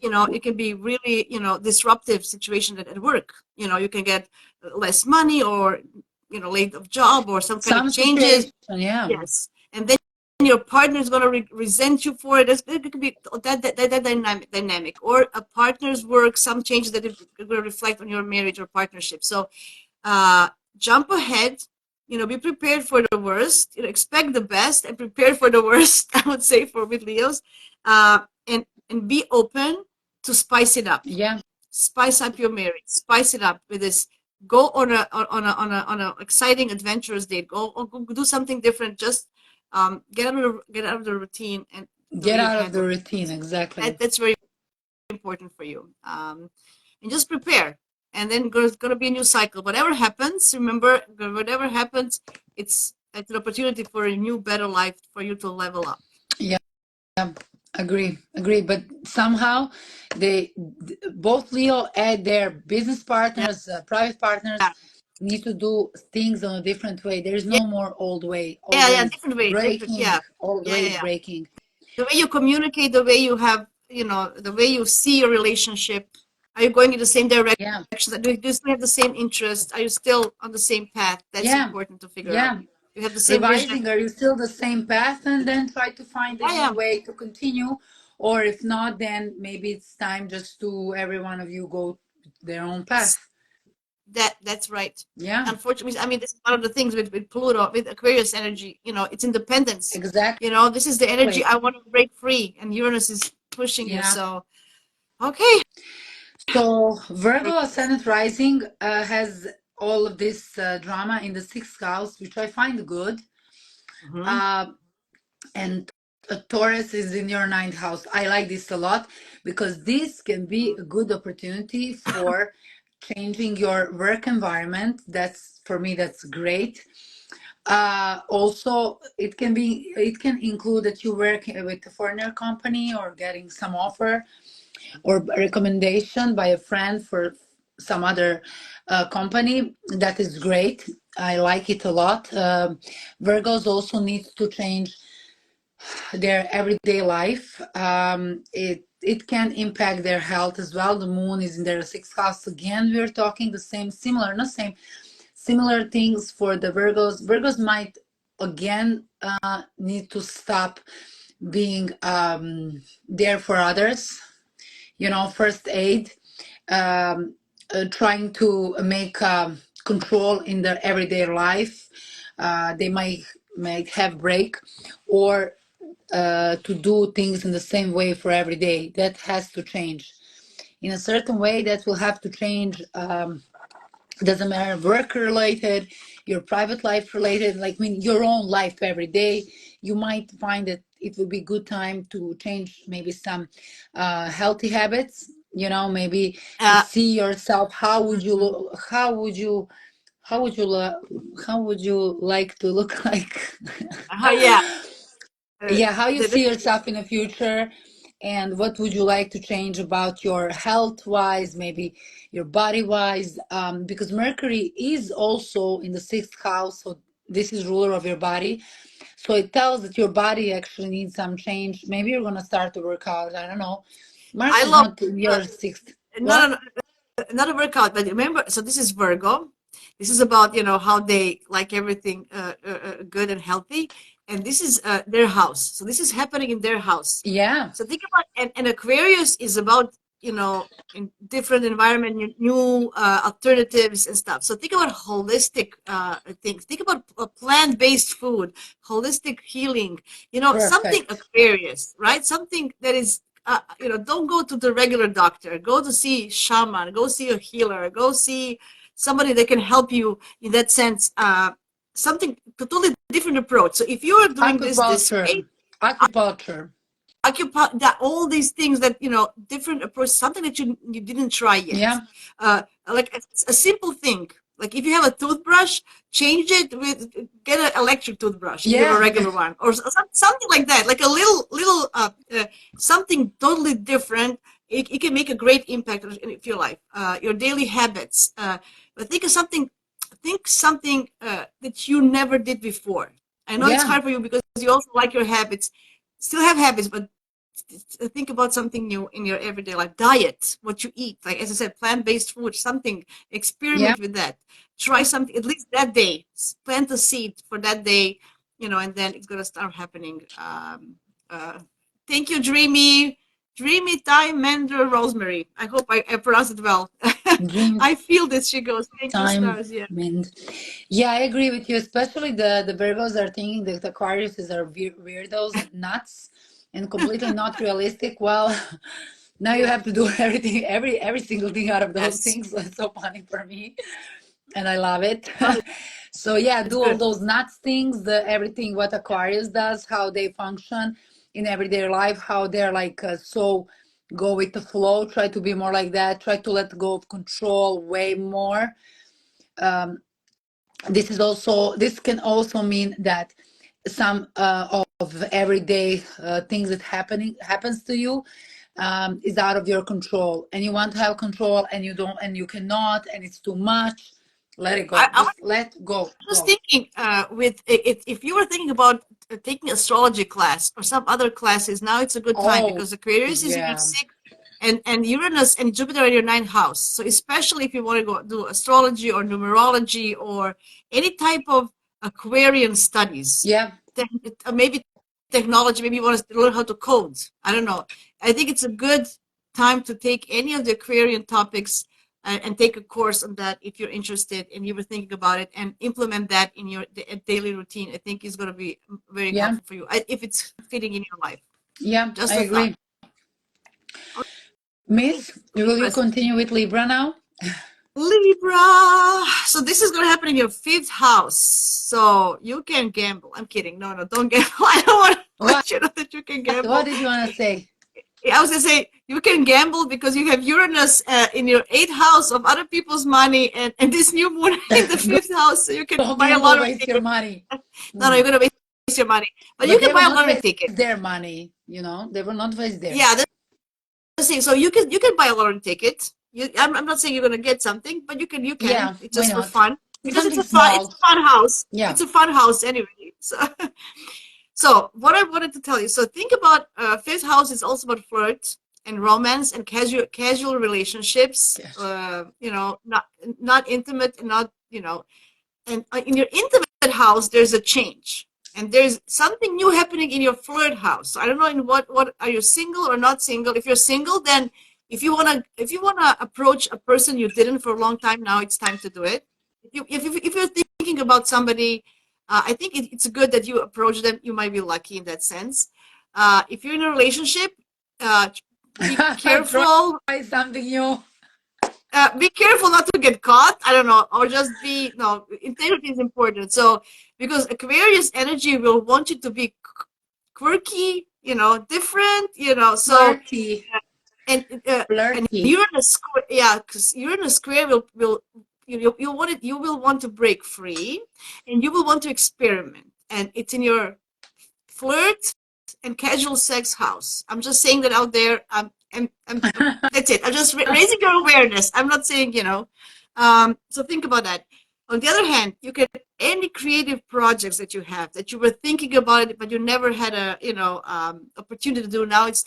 It can be really, disruptive situation at work. You can get less money, or laid off job, or some kind of Some changes. situation, yeah, Yes, and then your partner is going to resent you for it. It could be that dynamic, or a partner's work, some changes that will reflect on your marriage or partnership. So uh, jump ahead. Be prepared for the worst. Expect the best and prepare for the worst. I would say for with Leos, and be open to spice it up. yeah, Spice up your marriage. Spice it up with this. Go on a exciting adventurous date. Go do something different. Just get out of the routine and the way get you out of the handle routine, things. exactly. That's very important for you. And just prepare. And then there's going to be a new cycle. Whatever happens, remember, whatever happens, it's an opportunity for a new, better life for you to level up. Yeah, agree. But somehow they both Leo and their business Yeah, partners, private partners, need to do things on a different way. There is yeah, no more old way, yeah. always Different way, different. breaking, Yeah, yeah, yeah, always yeah. breaking. The way you communicate, the way you have, the way you see your relationship. Are you going in the same direction? Yeah, Do you still have the same interest? Are you still on the same path? That's yeah, important to figure out. yeah. You have the same vision. Revising, are you still the same path, and then try to find a Yeah, new yeah. way to continue, or if not, then maybe it's time just to every one of you go their own path. That's right. Yeah, Unfortunately, I mean, this is one of the things with Pluto, with Aquarius energy. It's independence. exactly. This is the energy I want to break free, and Uranus is pushing you. Yeah. So, okay. So Virgo ascendant rising has all of this drama in the sixth house, which I find good. Mhm. Uh, and a Taurus is in your ninth house. I like this a lot because this can be a good opportunity for changing your work environment. That's for me, that's great. Also, it can include that you work with a foreigner company or getting some offer or recommendation by a friend for some other company. That is great. I like it a lot. Virgos also need to change their everyday life. It can impact their health as well. The moon is in their sixth house again. We're talking the same, similar, not same, similar things for the Virgos. Virgos might again need to stop being there for others. You know, first aid, trying to make control in their everyday life. They might have break or to do things in the same way for every day. That has to change in a certain way. That will have to change. Doesn't matter, work related, your private life related, like I mean your own life every day. You might find that it would be good time to change maybe some healthy habits. You know, maybe to Uh, see yourself. How would you mhm. look? How would you like to look like? Yeah. Uh, Yeah, how you the, see the, yourself in the future, and what would you like to change about your health wise, maybe your body wise, because Mercury is also in the sixth house, so this is ruler of your body. So it tells that your body actually needs some change. Maybe you're gonna start to work out. I don't know. Mars I is love not in uh, your sixth. no, no, What? no, not a workout, but remember. So this is Virgo. This is about how they like everything good and healthy, and this is their house. So this is happening in their house. Yeah, So think about and Aquarius is about in different environment, new alternatives and stuff. So think about holistic things. Think about plant-based food, holistic healing. Something perfect. Aquarius, right? Something that is don't go to the regular doctor. Go to see shaman. Go see a healer. Go see somebody that can help you in that sense. Something totally different approach. So if you are doing this way, Acupuncture, acupuncture. occupy that all these things that different approach, something that you didn't try yet, Yeah, like a simple thing, like if you have a toothbrush, change it with get an electric toothbrush if you have a yeah, regular one, or something like that, like a little something totally different. It can make a great impact in your life, your daily habits, but think something that you never did before. I know it's yeah, hard for you because you also like your habits, still have habits, but think about something new in your everyday life. Diet, what you eat, like as I said, plant-based food, something. yeah. Experiment with that. Try something at least that day. Plant a seed for that day, and then it's gonna start happening. Uh, Thank you, Dreamy Time Mender Rosemary. I hope I pronounced it well. Dream I feel this. She goes, thank you, time stars. Yeah. wind. Yeah, I agree with you. Especially the Virgos are thinking that the Aquariuses are weirdos, nuts, and completely not realistic. Well, now you Yeah. have to do everything, every single thing out of those Yes. things. That's so funny for me, and I love it. Oh, So yeah, it's do all good. those nuts things, the everything what Aquarius does, how they function in everyday life, how they're like so go with the flow. Try to be more like that. Try to let go of control way more. Um, this can also mean that some of everyday things that happens to you is out of your control, and you want to have control and you don't, and you cannot, and it's too much. Let it go. I Just let go. was Go. thinking with it, if you were thinking about taking astrology class or some other classes, now it's a good time Oh because Aquarius is in your yeah, sixth, and Uranus and Jupiter are in your ninth house. So especially if you want to go do astrology or numerology or any type of Aquarian studies, yeah, maybe technology, maybe you want to learn how to code. I don't know. I think it's a good time to take any of the Aquarian topics and take a course on that if you're interested and you were thinking about it, and implement that in your daily routine. I think is going to be very yeah, helpful for you if it's fitting in your life. yeah. I Just a thought. agree. Miss, will you Libras. continue with Libra now? Libra. So this is going to happen in your fifth house. So you can gamble. I'm kidding. No, no, don't gamble. I don't want. What? you know that you can What gamble. did you want to say? I was gonna say you can gamble because you have Uranus in your eighth house of other people's money, and this new moon in the fifth house, so you can Don't buy a gamble, lottery waste your ticket. money. No, no, Mm. you're gonna waste your money, but you But they can will buy a not lottery waste ticket. their money, you know, they will not waste theirs. Yeah, that's the thing. So you can buy a lottery ticket. I'm not saying you're gonna get something, but you can. Yeah, It's why just for not? fun because Something it's small. a fun house. Yeah. It's a fun house anyway. So so what I wanted to tell you. So think about fifth house is also about flirt and romance and casual relationships. Yes. You know, not intimate, not you know, and in your intimate house there's a change and there's something new happening in your flirt house. So I don't know in what are you single or not single. If you're single, then if you want to approach a person you didn't for a long time, now it's time to do it. If you're thinking about somebody, I think it's good that you approach them. You might be lucky in that sense. If you're in a relationship, uh, be careful. Try something new. Be careful not to get caught. I don't know, or just be no. Integrity is important. So because Aquarius energy will want you to be quirky, you know, different, you know. So Flirty. and Flirty. Uranus square, yeah, because Uranus square will you want it. You will want to break free, and you will want to experiment, and it's in your flirt and casual sex house. I'm just saying that out there. That's it. I'm just raising your awareness. I'm not saying, you know. So think about that. On the other hand, you can any creative projects that you have that you were thinking about it, but you never had a opportunity to do. Now it's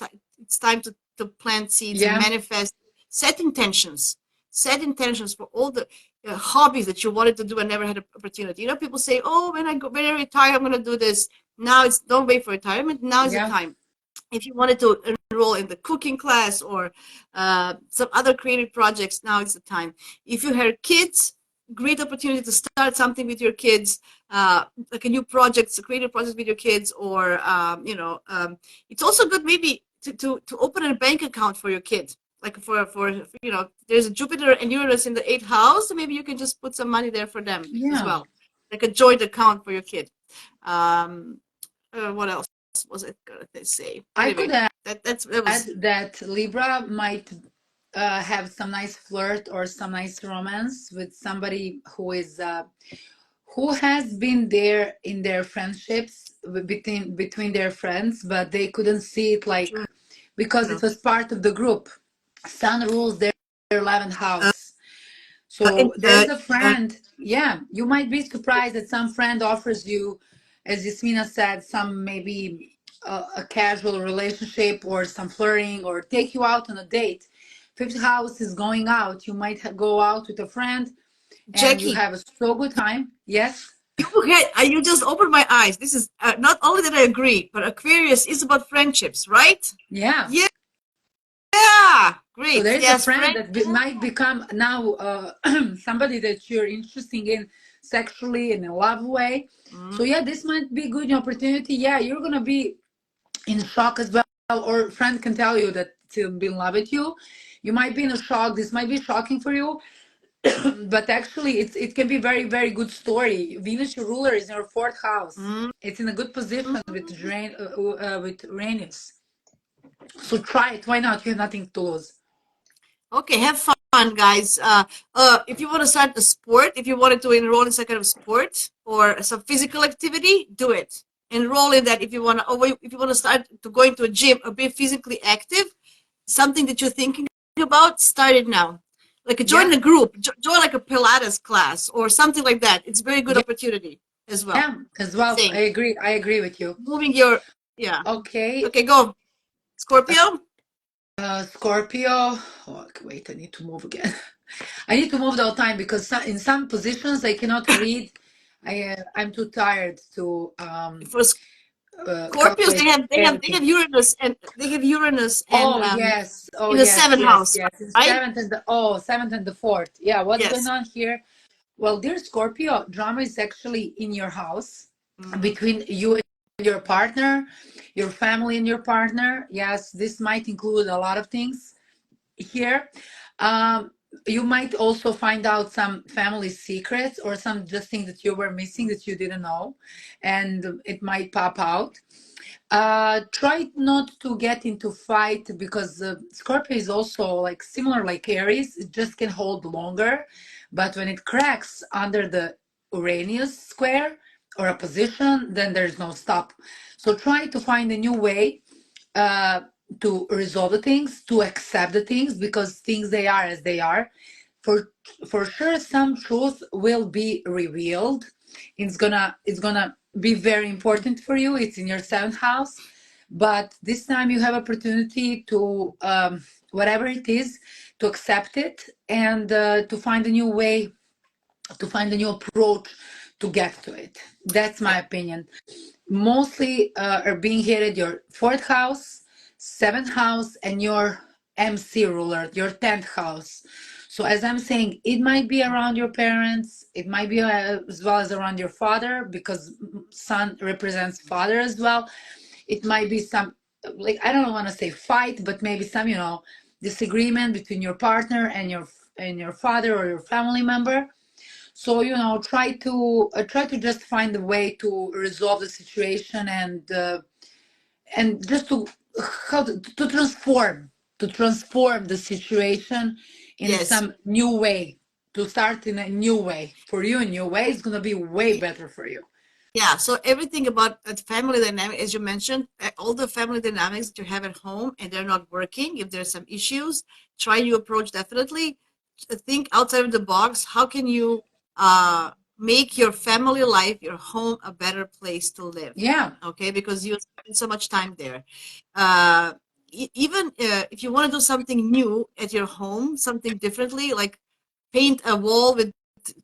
time to plant seeds and Yeah. manifest. Set intentions. Set intentions for all the hobbies that you wanted to do and never had an opportunity. You know, people say, "Oh, when I retire, I'm going to do this." Now it's don't wait for retirement. Now is the Yeah. time. If you wanted to enroll in the cooking class or some other creative projects, now is the time. If you have kids, great opportunity to start something with your kids, like a new project, a creative project with your kids, or it's also good maybe to open a bank account for your kid. Like for you know, there's a Jupiter and Uranus in the eighth house, so maybe you can just put some money there for them as Yeah. well, like a joint account for your kid. Um, what else was I gonna say? I could Anyway, that was add that Libra might have some nice flirt or some nice romance with somebody who has been there in their friendships between their friends, but they couldn't see it like true. because it was part of the group. Sun rules their 11th Uh, house. and, So there's a friend. Yeah, you might be surprised that some friend offers you, as Yasmina said, some maybe a casual relationship or some flirting or take you out on a date. Fifth house is going out. You might go out with a friend and you Jackie, have a so good time. Yes. you just opened my eyes. This is not only that I agree, but Aquarius is about friendships, right? Yeah. Yeah, So great. there is a Yes, friend friend. that might become now somebody that you're interested in sexually in a love way. Mm, So yeah, this might be a good opportunity. Yeah, you're gonna be in shock as well, or a friend can tell you that to be in love with you. You might be in a shock. This might be shocking for you, but actually, it can be very very good story. Venus, your ruler, is in your fourth house. mm, It's in a good position mm. with Uranus. So try it. Why not? You have nothing to lose. Okay, have fun, guys. If you want to start a sport, if you wanted to enroll in some kind of sport or some physical activity, do it. Enroll in that if you want to. Or if you want to start to go into a gym or be physically active, something that you're thinking about, start it now. Like join Yeah, a group, join like a Pilates class or something like that. It's a very good yeah, opportunity as well. yeah. As well, I Saying agree. I agree with you. moving your yeah. Okay, Okay, go Scorpio. Scorpio. Oh, wait, I need to move again. I need to move the whole time because in some positions I cannot read. I'm too tired to For Scorpios, calculate they everything. have Uranus and Oh yes, oh in the yes, seventh yes, house, yes. In right? seventh and seventh and the fourth. Yeah, what's going Yes. on here? Well, dear Scorpio, drama is actually in your house Mm, between you and your partner, your family and your partner. Yes, this might include a lot of things here. you might also find out some family secrets or some just things that you were missing that you didn't know, and it might pop out. Try not to get into fight because Scorpio is also like similar like Aries. It just can hold longer, but when it cracks under the Uranus square or a position, then there's no stop. So try to find a new way uh, to resolve the things, to accept the things because things they are as they are. For for sure, some truth will be revealed. It's gonna be very important for you. It's in your seventh house, but this time you have opportunity to whatever it is to accept it and to find a new way, to find a new approach to get to it. That's my opinion. Mostly are being hit at your fourth house, seventh house, and your MC ruler, your 10th house. So as I'm saying, it might be around your parents, it might be as well as around your father because sun represents father as well. It might be some, like, I don't want to say fight, but maybe some, disagreement between your partner and your father or your family member. So try to just find a way to resolve the situation and just to how to transform the situation in Yes. some new way, to start in a new way for you. A new way is going to be way better for you. Yeah, so everything about family dynamic, as you mentioned, all the family dynamics that you have at home and they're not working, if there's some issues, try new approach definitely. Think outside of the box. How can you uh, make your family life, your home, a better place to live? Yeah, Okay, because you spend so much time there. Uh, Even if you want to do something new at your home, something differently, like paint a wall with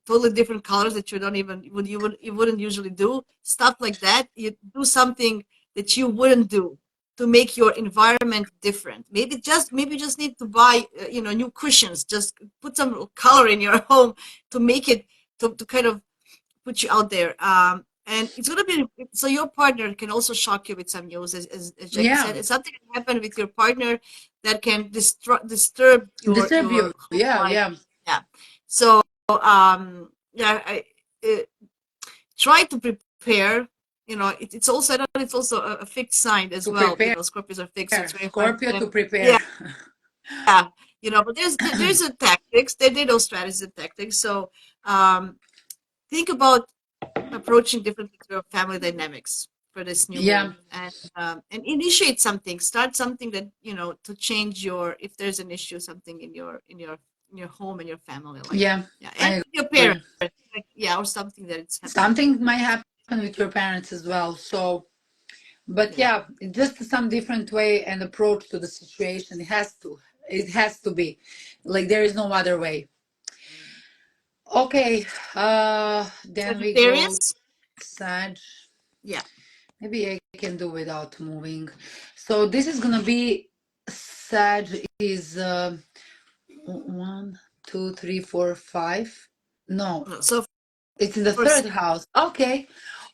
totally different colors that you don't even you wouldn't usually do, stuff like that. You do something that you wouldn't do to make your environment different. Maybe you just need to buy new cushions. Just put some color in your home to make it to kind of put you out there. And it's gonna be so your partner can also shock you with some news, as Jackie yeah, said. It's something that happened with your partner that can disturb disturb your you. home Yeah, life. yeah, Yeah. So yeah, uh, try to prepare. It's also, I know it's also a fixed sign as to well. prepare. Scorpios are fixed, so it's very hard for Scorpio to them. prepare. Yeah, but there's a tactics. They know strategies and tactics. So um, think about approaching different family dynamics for this new Yeah, moon, and initiate something. Start something that to change your, if there's an issue, something in your home and your family life. yeah, Yeah, and I with your agree. parents, like, yeah, or something that it's happening with Something them. might happen with your parents as well. So, but Yeah. yeah, just some different way and approach to the situation. It has to be like there is no other way. Okay, then we go Sagittarius. Sag. Yeah. Maybe I can do without moving. So this is gonna be Sag is 1, 2, 3, 4, 5. No, So it's in the for third house. Okay.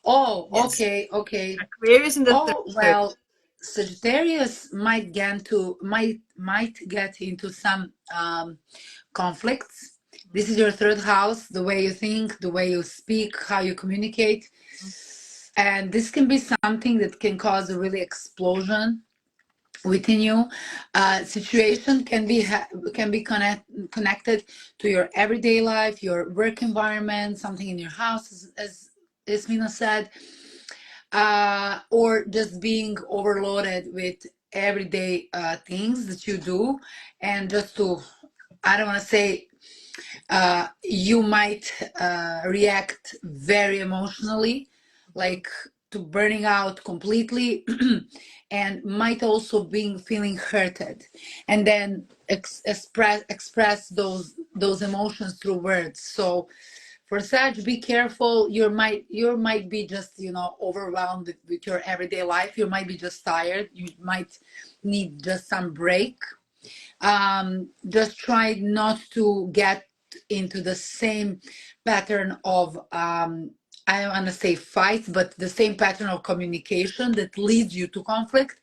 Oh, yes, okay, okay. Aquarius in the Oh, third. well, Sagittarius might get into some conflicts. This is your third house, the way you think, the way you speak, how you communicate. And this can be something that can cause a really explosion within you. Situation can be connected to your everyday life, your work environment, something in your house, as Mina said, or just being overloaded with everyday things that you do, and just to, I don't want to say, you might react very emotionally, like to burning out completely, and might also being feeling hurted, and then express those emotions through words. So for Sag, be careful. You might be just overwhelmed with your everyday life. You might be just tired. You might need just some break. Just try not to get into the same pattern of I don't want to say fights, but the same pattern of communication that leads you to conflict.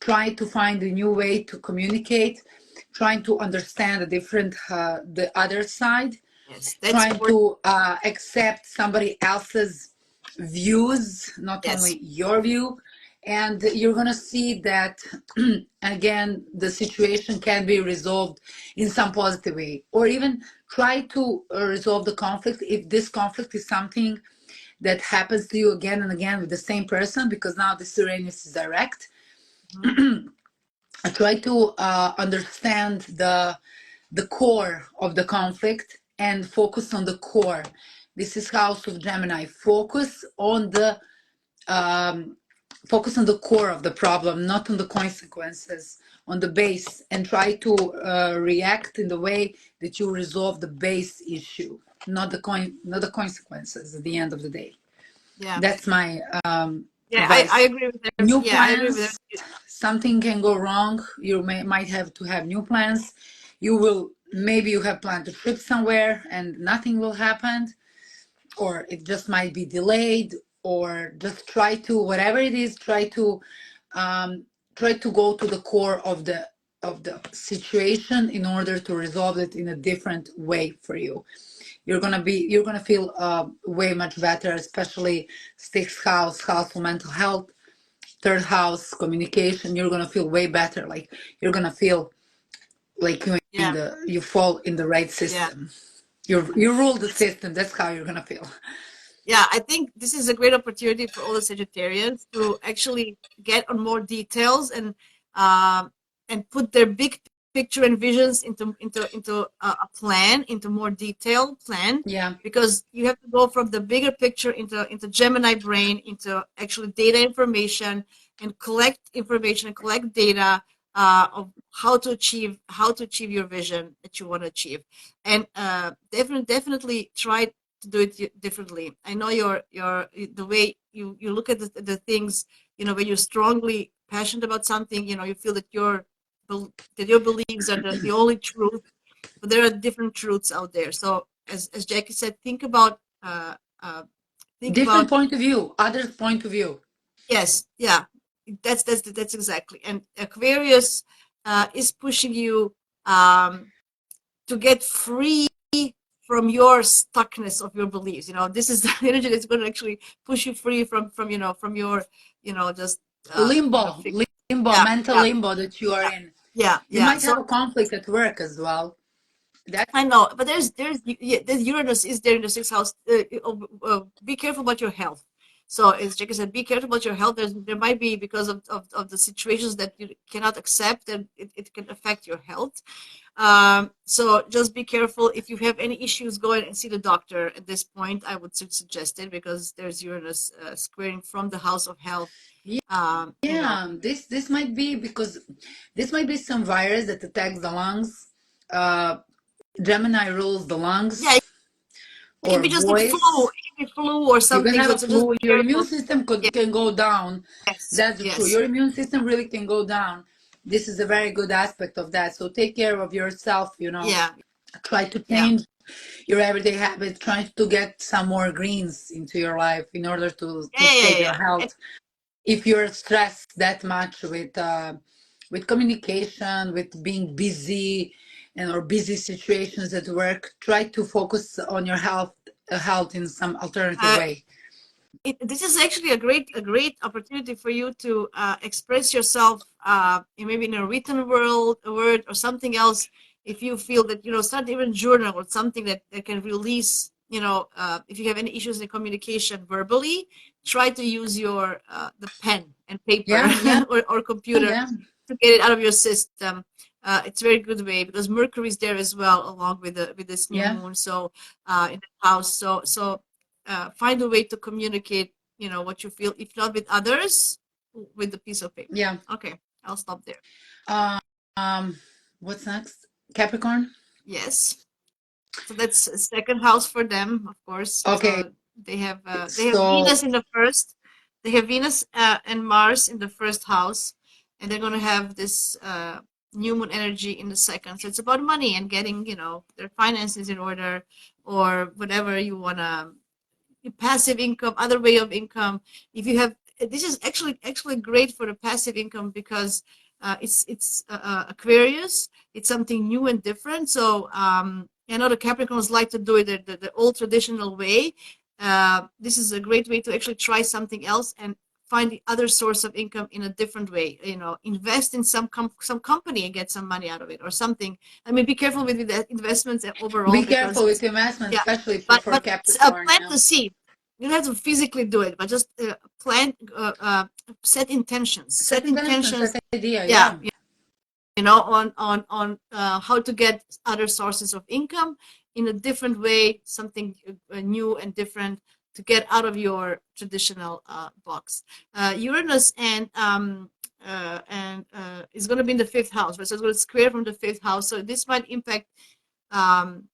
Try to find a new way to communicate. trying to understand the different, the other side, Yes, that's trying important. to accept somebody else's views, not Yes. only your view. And you're going to see that, again, the situation can be resolved in some positive way, or even try to resolve the conflict if this conflict is something that happens to you again and again with the same person, because now this Uranus is direct. Mhm. I try to understand the core of the conflict and focus on the core. This is House of Gemini. Um, focus on the core of the problem, not on the consequences, on the base, and try to react in the way that you resolve the base issue, not the consequences at the end of the day. Yeah. That's my Yeah, I advice. agree with that. New Yeah, I agree with plans, that. something can go wrong. You might have to have new plans. Maybe you have planned to trip somewhere and nothing will happen, or it just might be delayed, or just try to, whatever it is, um, try to go to the core of the situation in order to resolve it in a different way for you. You're gonna feel way much better, especially sixth house, house for mental health, third house, communication. You're gonna feel way better. Like you're gonna feel like Yeah, you fall in the right yeah. system. You rule the system. That's how you're gonna feel. Yeah, I think this is a great opportunity for all the Sagittarians to actually get on more details um, and put their big picture and visions into a plan, into more detailed plan, Yeah, because you have to go from the bigger picture into Gemini brain, into actually data information, and collect information and collect data of how to achieve your vision that you want to achieve, and definitely try to do it differently. I know the way you look at the things, when you're strongly passionate about something, you feel that your beliefs are the only truth, but there are different truths out there. So as Jackie said, uh, uh, think different about point of view, other point of view. yes, yeah, that's exactly. And Aquarius is pushing you to get free from your stuckness of your beliefs. This is the energy that's going to actually push you free from your just Limbo, fix. limbo, Yeah, mental yeah, limbo that you are yeah, in. yeah, You yeah. might So have a conflict at work as well. That I know, but there's Uranus is there in the sixth house. Be careful about your health. So as Jackie said, be careful about your health. There might be, because of the situations that you cannot accept, and it can affect your health. So just be careful. If you have any issues, go and see the doctor. At this point, I would suggest it, because there's Uranus squaring from the house of health. Um, you know, yeah, this might be because this might be some virus that attacks the lungs. Uh, Gemini rules the yeah, lungs it can or be just the flu. voice. It can be flu or You can something. have So, a so just flu. be Your immune careful. system can go down. Yes, That's true. yes, Your immune system really can go down. This is a very good aspect of that. So take care of yourself. yeah, Try to yeah, change your everyday habits. Try to get some more greens into your life in order to yeah, yeah, save yeah, your yeah. health. If you're stressed that much with communication, with being busy, and or busy situations at work, try to focus on your health in some alternative Uh, way. this is actually a great opportunity for you to express yourself, maybe in a written word or something else. If you feel that, start even journal or something that can release. If you have any issues in communication verbally, try to use the pen and paper Yeah, yeah, or computer yeah, to get it out of your system. It's a very good way, because Mercury is there as well, along with this new yeah, moon. So in the house, find a way to communicate, what you feel, if not with others, with the piece of paper. yeah. Okay, I'll stop there. Um, what's next? Capricorn. Yes. So that's a second house for them, of course. Okay, So they have so Venus in the first. They have Venus and Mars in the first house, and they're going to have this new moon energy in the second. So it's about money and getting, their finances in order, or whatever you want to, passive income, other way of income. If you have, this is actually great for the passive income, because It's Aquarius. It's something new and different. So I know the Capricorns like to do it the old traditional way. This is a great way to actually try something else and find the other source of income in a different way. Invest in some company and get some money out of it or something. I mean, be careful with the investments overall, Be because careful with investment, yeah, especially for but Capricorn. plant Yeah. the seed. You don't have to physically do it, but just plant, set intentions, Set intentions, set idea. yeah, Yeah. on how to get other sources of income in a different way, something new and different to get out of your traditional box. Uranus is going to be in the fifth house, right? So it's going to square from the fifth house. So this might impact. Um,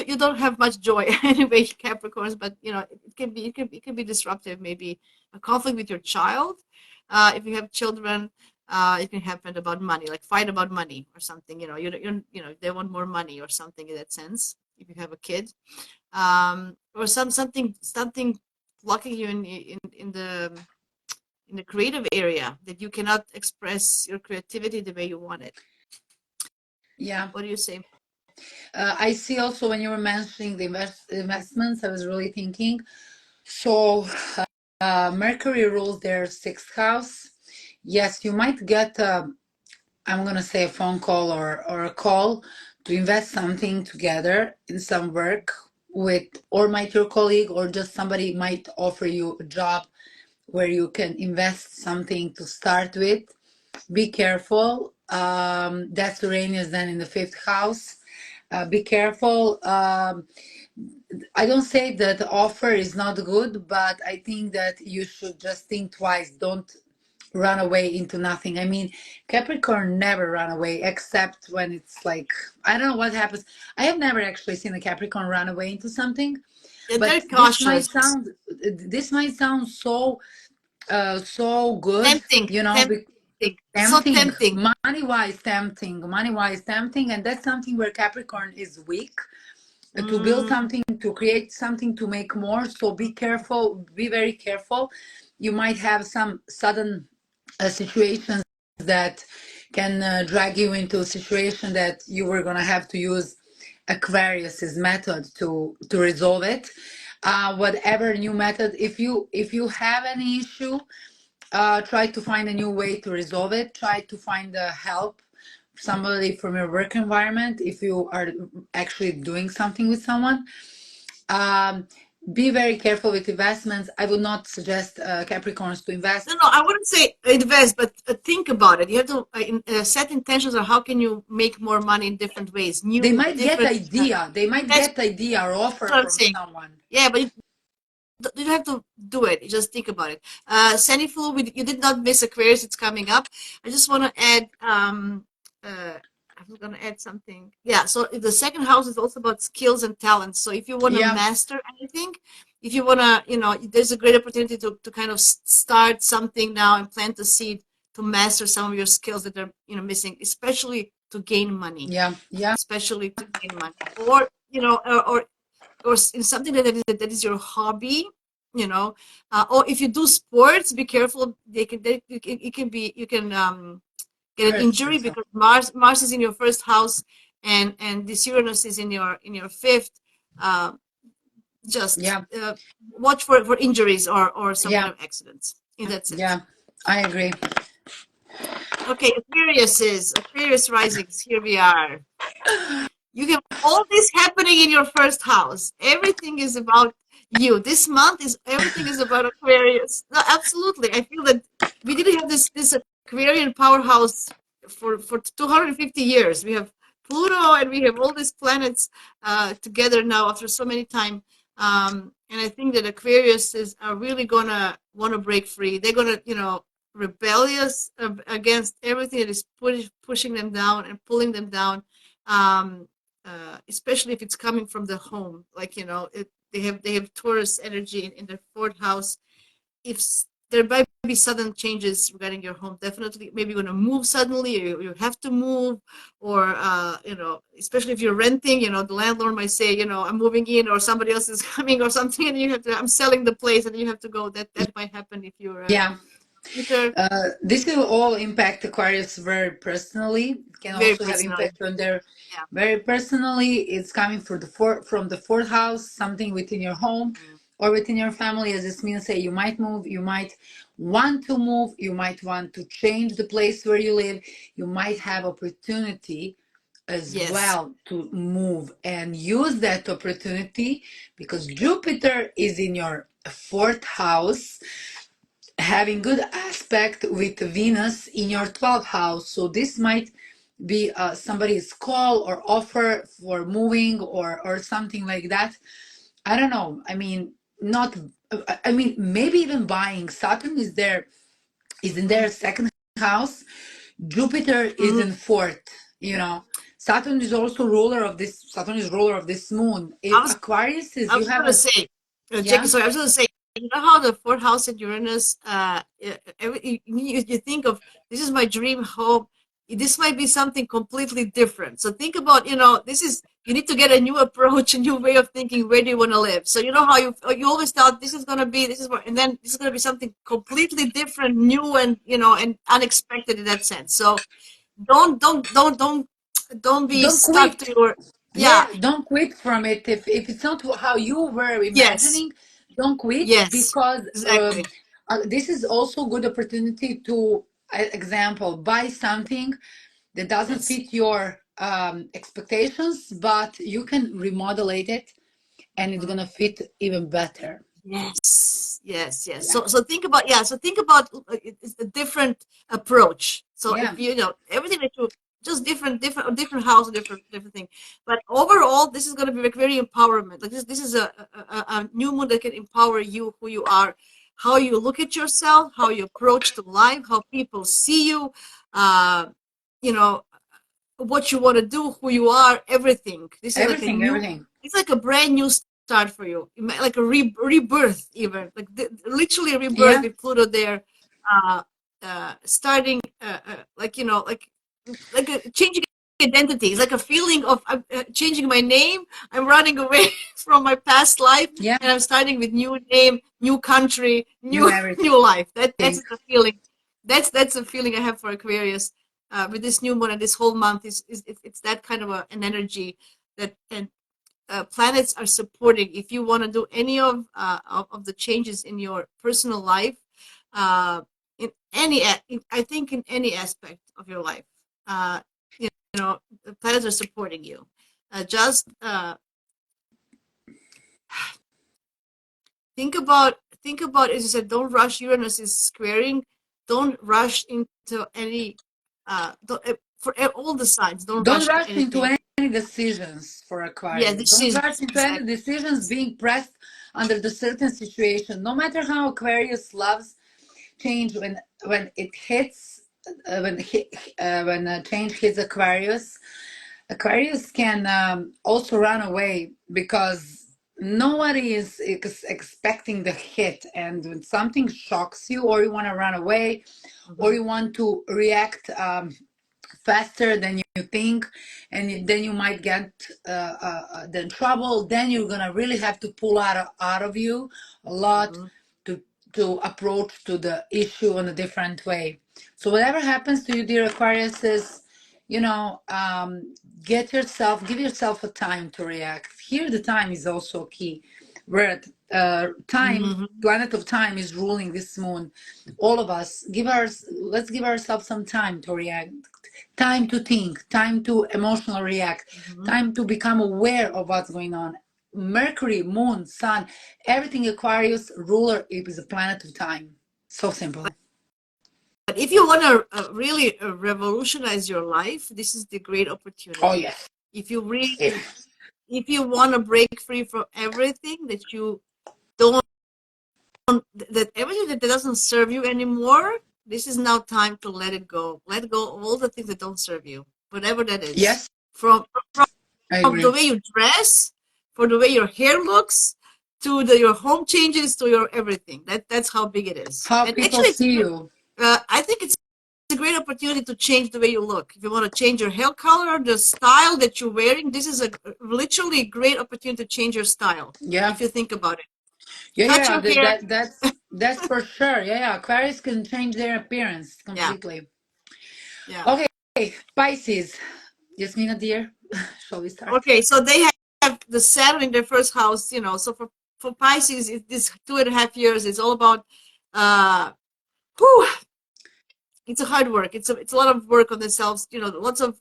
you don't have much joy anyway, Capricorns, but it can be disruptive. Maybe a conflict with your child, if you have children. It can happen about money, like fight about money or something. They want more money or something in that sense. If you have a kid, or something blocking you in the creative area, that you cannot express your creativity the way you want it. Yeah. What do you say? I see also when you were mentioning the investments, I was really thinking. So Mercury rules their sixth house. Yes, you might get I'm gonna say a phone call or a call to invest something together in some work with, or might your colleague or just somebody might offer you a job where you can invest something to start with. Be careful. That's Uranus then in the fifth house. Be careful. I don't say that the offer is not good, but I think that you should just think twice. Don't run away into nothing. I mean, Capricorn never run away except when it's like, I don't know what happens. I have never actually seen a Capricorn run away into something, They're but cautious. this might sound so good, Tempting, tempting, so tempting, tempting. money wise tempting, and that's something where Capricorn is weak, to build Mm, something, to create something, to make more. So be careful, be very careful. You might have some sudden situations that can drag you into a situation that you were going to have to use Aquarius's method to resolve it. Whatever new method, if you have any issue, try to find a new way to resolve it. Try to find help, somebody from your work environment, if you are actually doing something with someone. um, be very careful with investments. I would not suggest Capricorns to no, invest. no, I wouldn't say invest, but think about it. You have to set intentions on how can you make more money in different ways, They new, might get different. idea. They might That's get idea or offer what I'm from saying. someone. Yeah, but you don't have to do it. You just think about it. Sanifu, you did not miss Aquarius. It's coming up. I just want to add. I was going to add something. Yeah. So the second house is also about skills and talents. So if you want to Yeah, master anything, if you want to, there's a great opportunity to kind of start something now and plant the seed to master some of your skills that are missing, especially to gain money, yeah, yeah. especially to gain money, or or in something that is your hobby, or if you do sports, be careful. It can be, you can get an Hurts injury, yourself. because Mars is in your first house, and this Uranus is in your fifth. uh, just Yeah, watch for injuries or some kind yeah, of accidents in that sense. yeah. I agree. Okay, Aquarius risings, here we are. You have all this happening in your first house. Everything is about you. This month is everything is about Aquarius. No, absolutely. I feel that we didn't have this Aquarian powerhouse for 250 years. We have Pluto and we have all these planets together now after so many time. And I think that Aquarius are really gonna want to break free. They're gonna, rebellious against everything that is pushing them down and pulling them down. Um, Especially if it's coming from the home, like they have Taurus energy in their fourth house. If there might be sudden changes regarding your home, definitely maybe you're going to move suddenly, or you have to move, or especially if you're renting, the landlord might say, I'm moving in, or somebody else is coming or something, and I'm selling the place and you have to go. That might happen if you're Yeah, Jupiter, This will all impact Aquarius very personally. It can very also have personally. impact on their Yeah. very personally. It's coming from the fourth house, something within your home Mm. or within your family. As this means, say you might move, you might want to move, you might want to change the place where you live. You might have opportunity as Yes. well to move and use that opportunity because Jupiter is in your fourth house having good aspect with Venus in your 12th house. So this might be somebody's call or offer for moving or something like that. I don't know. I mean, not. I mean, maybe even buying. Saturn is in Hmm. their second house. Jupiter is Hmm. in fourth. You know, Saturn is also ruler of this. Saturn is ruler of this moon. I If was Aquarius is I you was have gonna a say, Jackie. yeah Sorry, I was gonna say. You know how the fourth house at Uranus, you think of this is my dream home. This might be something completely different. So think about, this is you need to get a new approach, a new way of thinking. Where do you want to live? So you know how you always thought this is gonna be this is what, and then this is gonna be something completely different, new, and and unexpected in that sense. So don't be don't stuck quit. to your yeah. Yeah, don't quit from it. If it's not how you were Yes. imagining, don't quit Yes. because Exactly. this is also good opportunity to, example, buy something that doesn't Yes. fit your expectations, but you can remodel it and it's Mhm. gonna fit even better. Yes, yes, yes. Yeah, So think about it's a different approach. So if yeah, everything that you just different house, different thing. But overall, this is going to be like very empowerment. Like this is a new moon that can empower you, who you are, how you look at yourself, how you approach to life, how people see you, uh, you know, what you want to do, who you are, everything. This is like a everything, new, everything. it's like a brand new start for you, like a rebirth, even like literally a rebirth Yeah, with Pluto there, starting, like like a changing identity. It's like a feeling of I'm changing my name. I'm running away from my past life, yeah, and I'm starting with new name, new country, new new everything. new life. That's the feeling. That's the feeling I have for Aquarius, with this new moon and this whole month it's that kind of an energy that and planets are supporting. If you want to do any of the changes in your personal life, uh, I think in any aspect of your life, uh, you the planets are supporting you. Just think about, as you said, don't rush. Uranus is squaring. Don't rush into any for all the signs. Don't Don't rush to rush into anything. any decisions for Yeah, Aquarius. Don't rush decisions, into any exactly. decisions being pressed under the certain situation. No matter how Aquarius loves change, when it hits, when change hits Aquarius, Aquarius can also run away because nobody is expecting the hit. And when something shocks you, or you want to run away, or Hmm. you want to react faster than you think, and then you might get in trouble. Then you're gonna really have to pull out of you a lot Hmm. to approach to the issue in a different way. So whatever happens to you, dear Aquarius, is you know give yourself a time to react. Here the time is also key, where time, Hmm. planet of time, is ruling this moon. All of us let's give ourselves some time to react, time to think, time to emotional react, Hmm. time to become aware of what's going on. Mercury, moon, sun, everything Aquarius ruler is a planet of time. So simple. But if you want to really revolutionize your life, this is the great Oh opportunity. yes. If you really, If if you want to break free from everything that you don't, that everything that doesn't serve you anymore, this is now time to let it go. Let go of all the things that don't serve you, whatever that is. yes, From I from the agree. way you dress, for the way your hair looks, to your home changes, to your everything. That's how big it is. How And people actually, see you. I think it's a great opportunity to change the way you look. If you want to change your hair color, the style that you're wearing, this is a literally great opportunity to change your style. Yeah. If you think about it, Yeah, cut yeah, your hair. that's That's for sure. Yeah, Aquarius can change their appearance Yeah, completely. yeah. Okay, Pisces. Yasmina, dear, shall we start? Okay, so they have the Saturn in their first house, you know. So for Pisces, this 2.5 years is all about uh, whew, it's a hard work. It's a lot of work on themselves. You know, lots of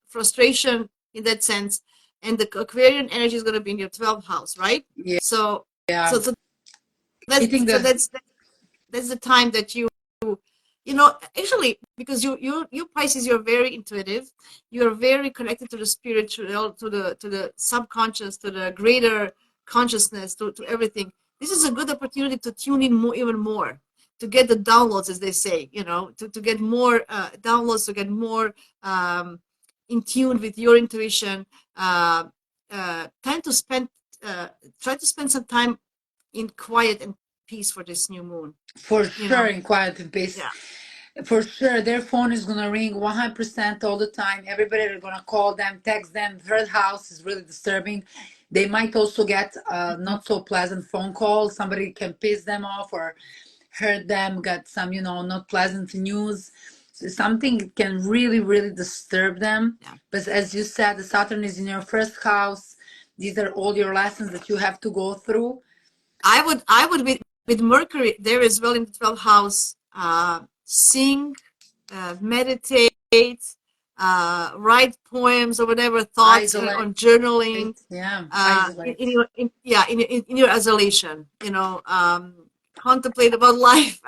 frustration in that sense. And the Aquarian energy is going to be in your 12th house, right? Yeah, So yeah. so I think that's so the that's the time that you know, actually, because you Pisces, you're very intuitive, you're very connected to the spiritual, to the subconscious, to the greater consciousness, to everything. This is a good opportunity to tune in more, even more, to get the downloads, as they say, you know, to get more downloads, to get more in tune with your intuition. Time to spend uh, try to spend some time in quiet and peace for this new moon, for you sure know. in quiet and peace. Yeah. For sure, their phone is gonna ring 100% all the time. Everybody are gonna call them, text them. Third house is really disturbing. They might also get a Mhm. not so pleasant phone call. Somebody can piss them off or hurt them, get some, not pleasant news. So something can really, really disturb them. Yeah. But as you said, the Saturn is in your first house. These are all your lessons that you have to go through. I would with Mercury there as well in the 12th house, sing, meditate, write poems or whatever, thoughts Isolate, on journaling, yeah, in isolate. your in your isolation, you know, contemplate about life.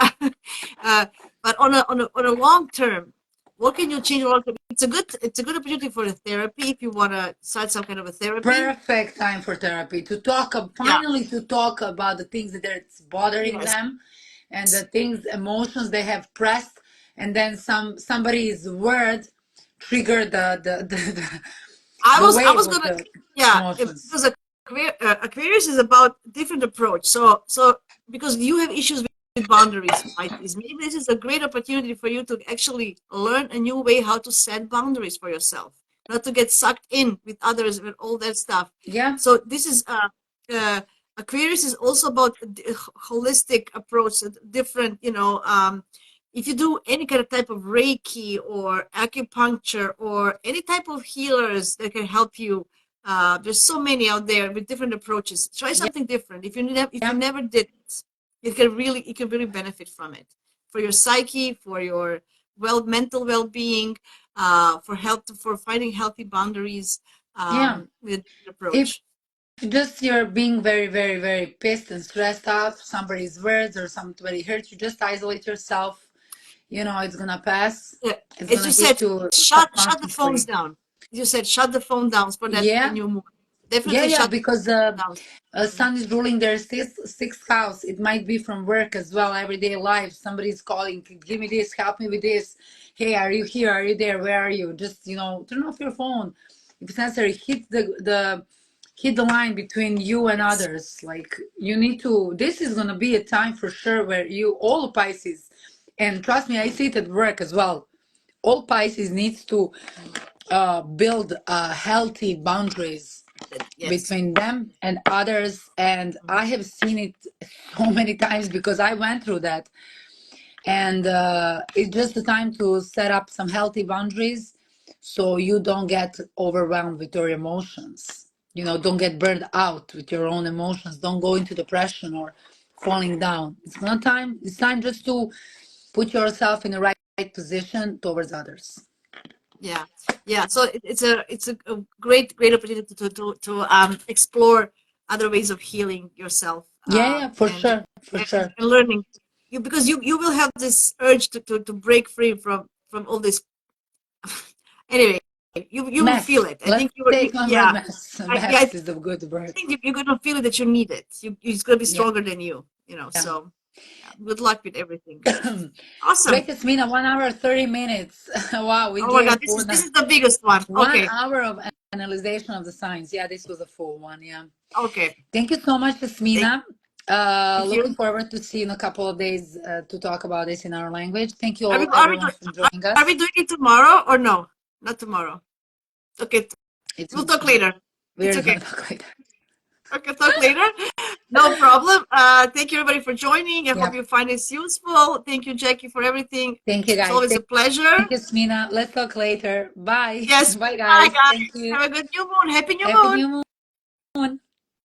uh, but on a long term, what can you change? It's a good opportunity for a therapy if you want to start some kind of a therapy. Perfect time for therapy to talk Yeah. finally to talk about the things that are bothering Yes. them and the things emotions they have pressed, and then somebody's word triggered I the was I wave was of gonna the yeah, emotions. because Aquarius is about different approach. So because you have issues with boundaries, Pisces, maybe this is a great opportunity for you to actually learn a new way how to set boundaries for yourself, not to get sucked in with others and all that stuff. Yeah, So this is uh Aquarius is also about a holistic approach, a different, if you do any kind of type of Reiki or acupuncture or any type of healers that can help you, there's so many out there with different approaches. Try yeah, something different. If you yeah, never did it, you can really benefit from it for your psyche, for your mental well-being, for health, for finding healthy boundaries, yeah. with a different If approach. just you're being very, very, very pissed and stressed out, somebody's words or somebody hurt you, just isolate yourself. It's gonna pass. Yeah, It's as gonna you hit said, you shut the phones subconsciously. down. You said shut the phone down for that Yeah, new moon. yeah, Definitely yeah, shut because down. Mhm. sun is ruling their sixth house. It might be from work as well, everyday life. Somebody's calling, give me this, help me with this. Hey, are you here? Are you there? Where are you? Just turn off your phone if it's necessary. Hit the line between you and Yes. others. Like you need to. This is gonna be a time for sure where you all Pisces, and trust me, I see it at work as well. All Pisces needs to build healthy boundaries Yes. between them and others, and Mhm. I have seen it so many times because I went through that. And it's just the time to set up some healthy boundaries so you don't get overwhelmed with your emotions, don't get burned out with your own emotions, don't go into depression or falling down. It's time just to put yourself in the right position towards others. Yeah. Yeah. So it's a great opportunity to explore other ways of healing yourself, Yeah, yeah, for and sure, for sure. and learning because you will have this urge to break free from all this. Anyway, you will feel Mess. it. I Let's think take one word, yeah. mess. I Mess is a good word. think you're gonna feel it that you need it. It's gonna be Yeah. stronger than you. Yeah. So yeah, good luck with everything. Awesome. Great, Yasmina. 1 hour, 30 minutes. Wow, we Oh my gave God, this is this one, is the biggest one. one Okay, hour of analyzation of the signs. Yeah, this was a full one. Yeah. okay. Thank you so much, Thank, Yasmina. thank Looking you. forward to see you in a couple of days to talk about this in our language. Thank you Are we all, are we everyone, doing for joining are us. we doing it tomorrow or no? Not tomorrow. Okay, It's we'll not talk tomorrow. later. It's We're okay. gonna talk later. Okay, talk later. No problem. Thank you everybody for joining. I hope Yep. you find this useful. Thank you, Jackie, for everything. Thank you, It's guys. always a pleasure. Thank you, Smina. Let's talk later. Bye. Yes. Bye, Bye, guys. guys. Thank you. Have a good new moon. Happy new Happy moon. new moon.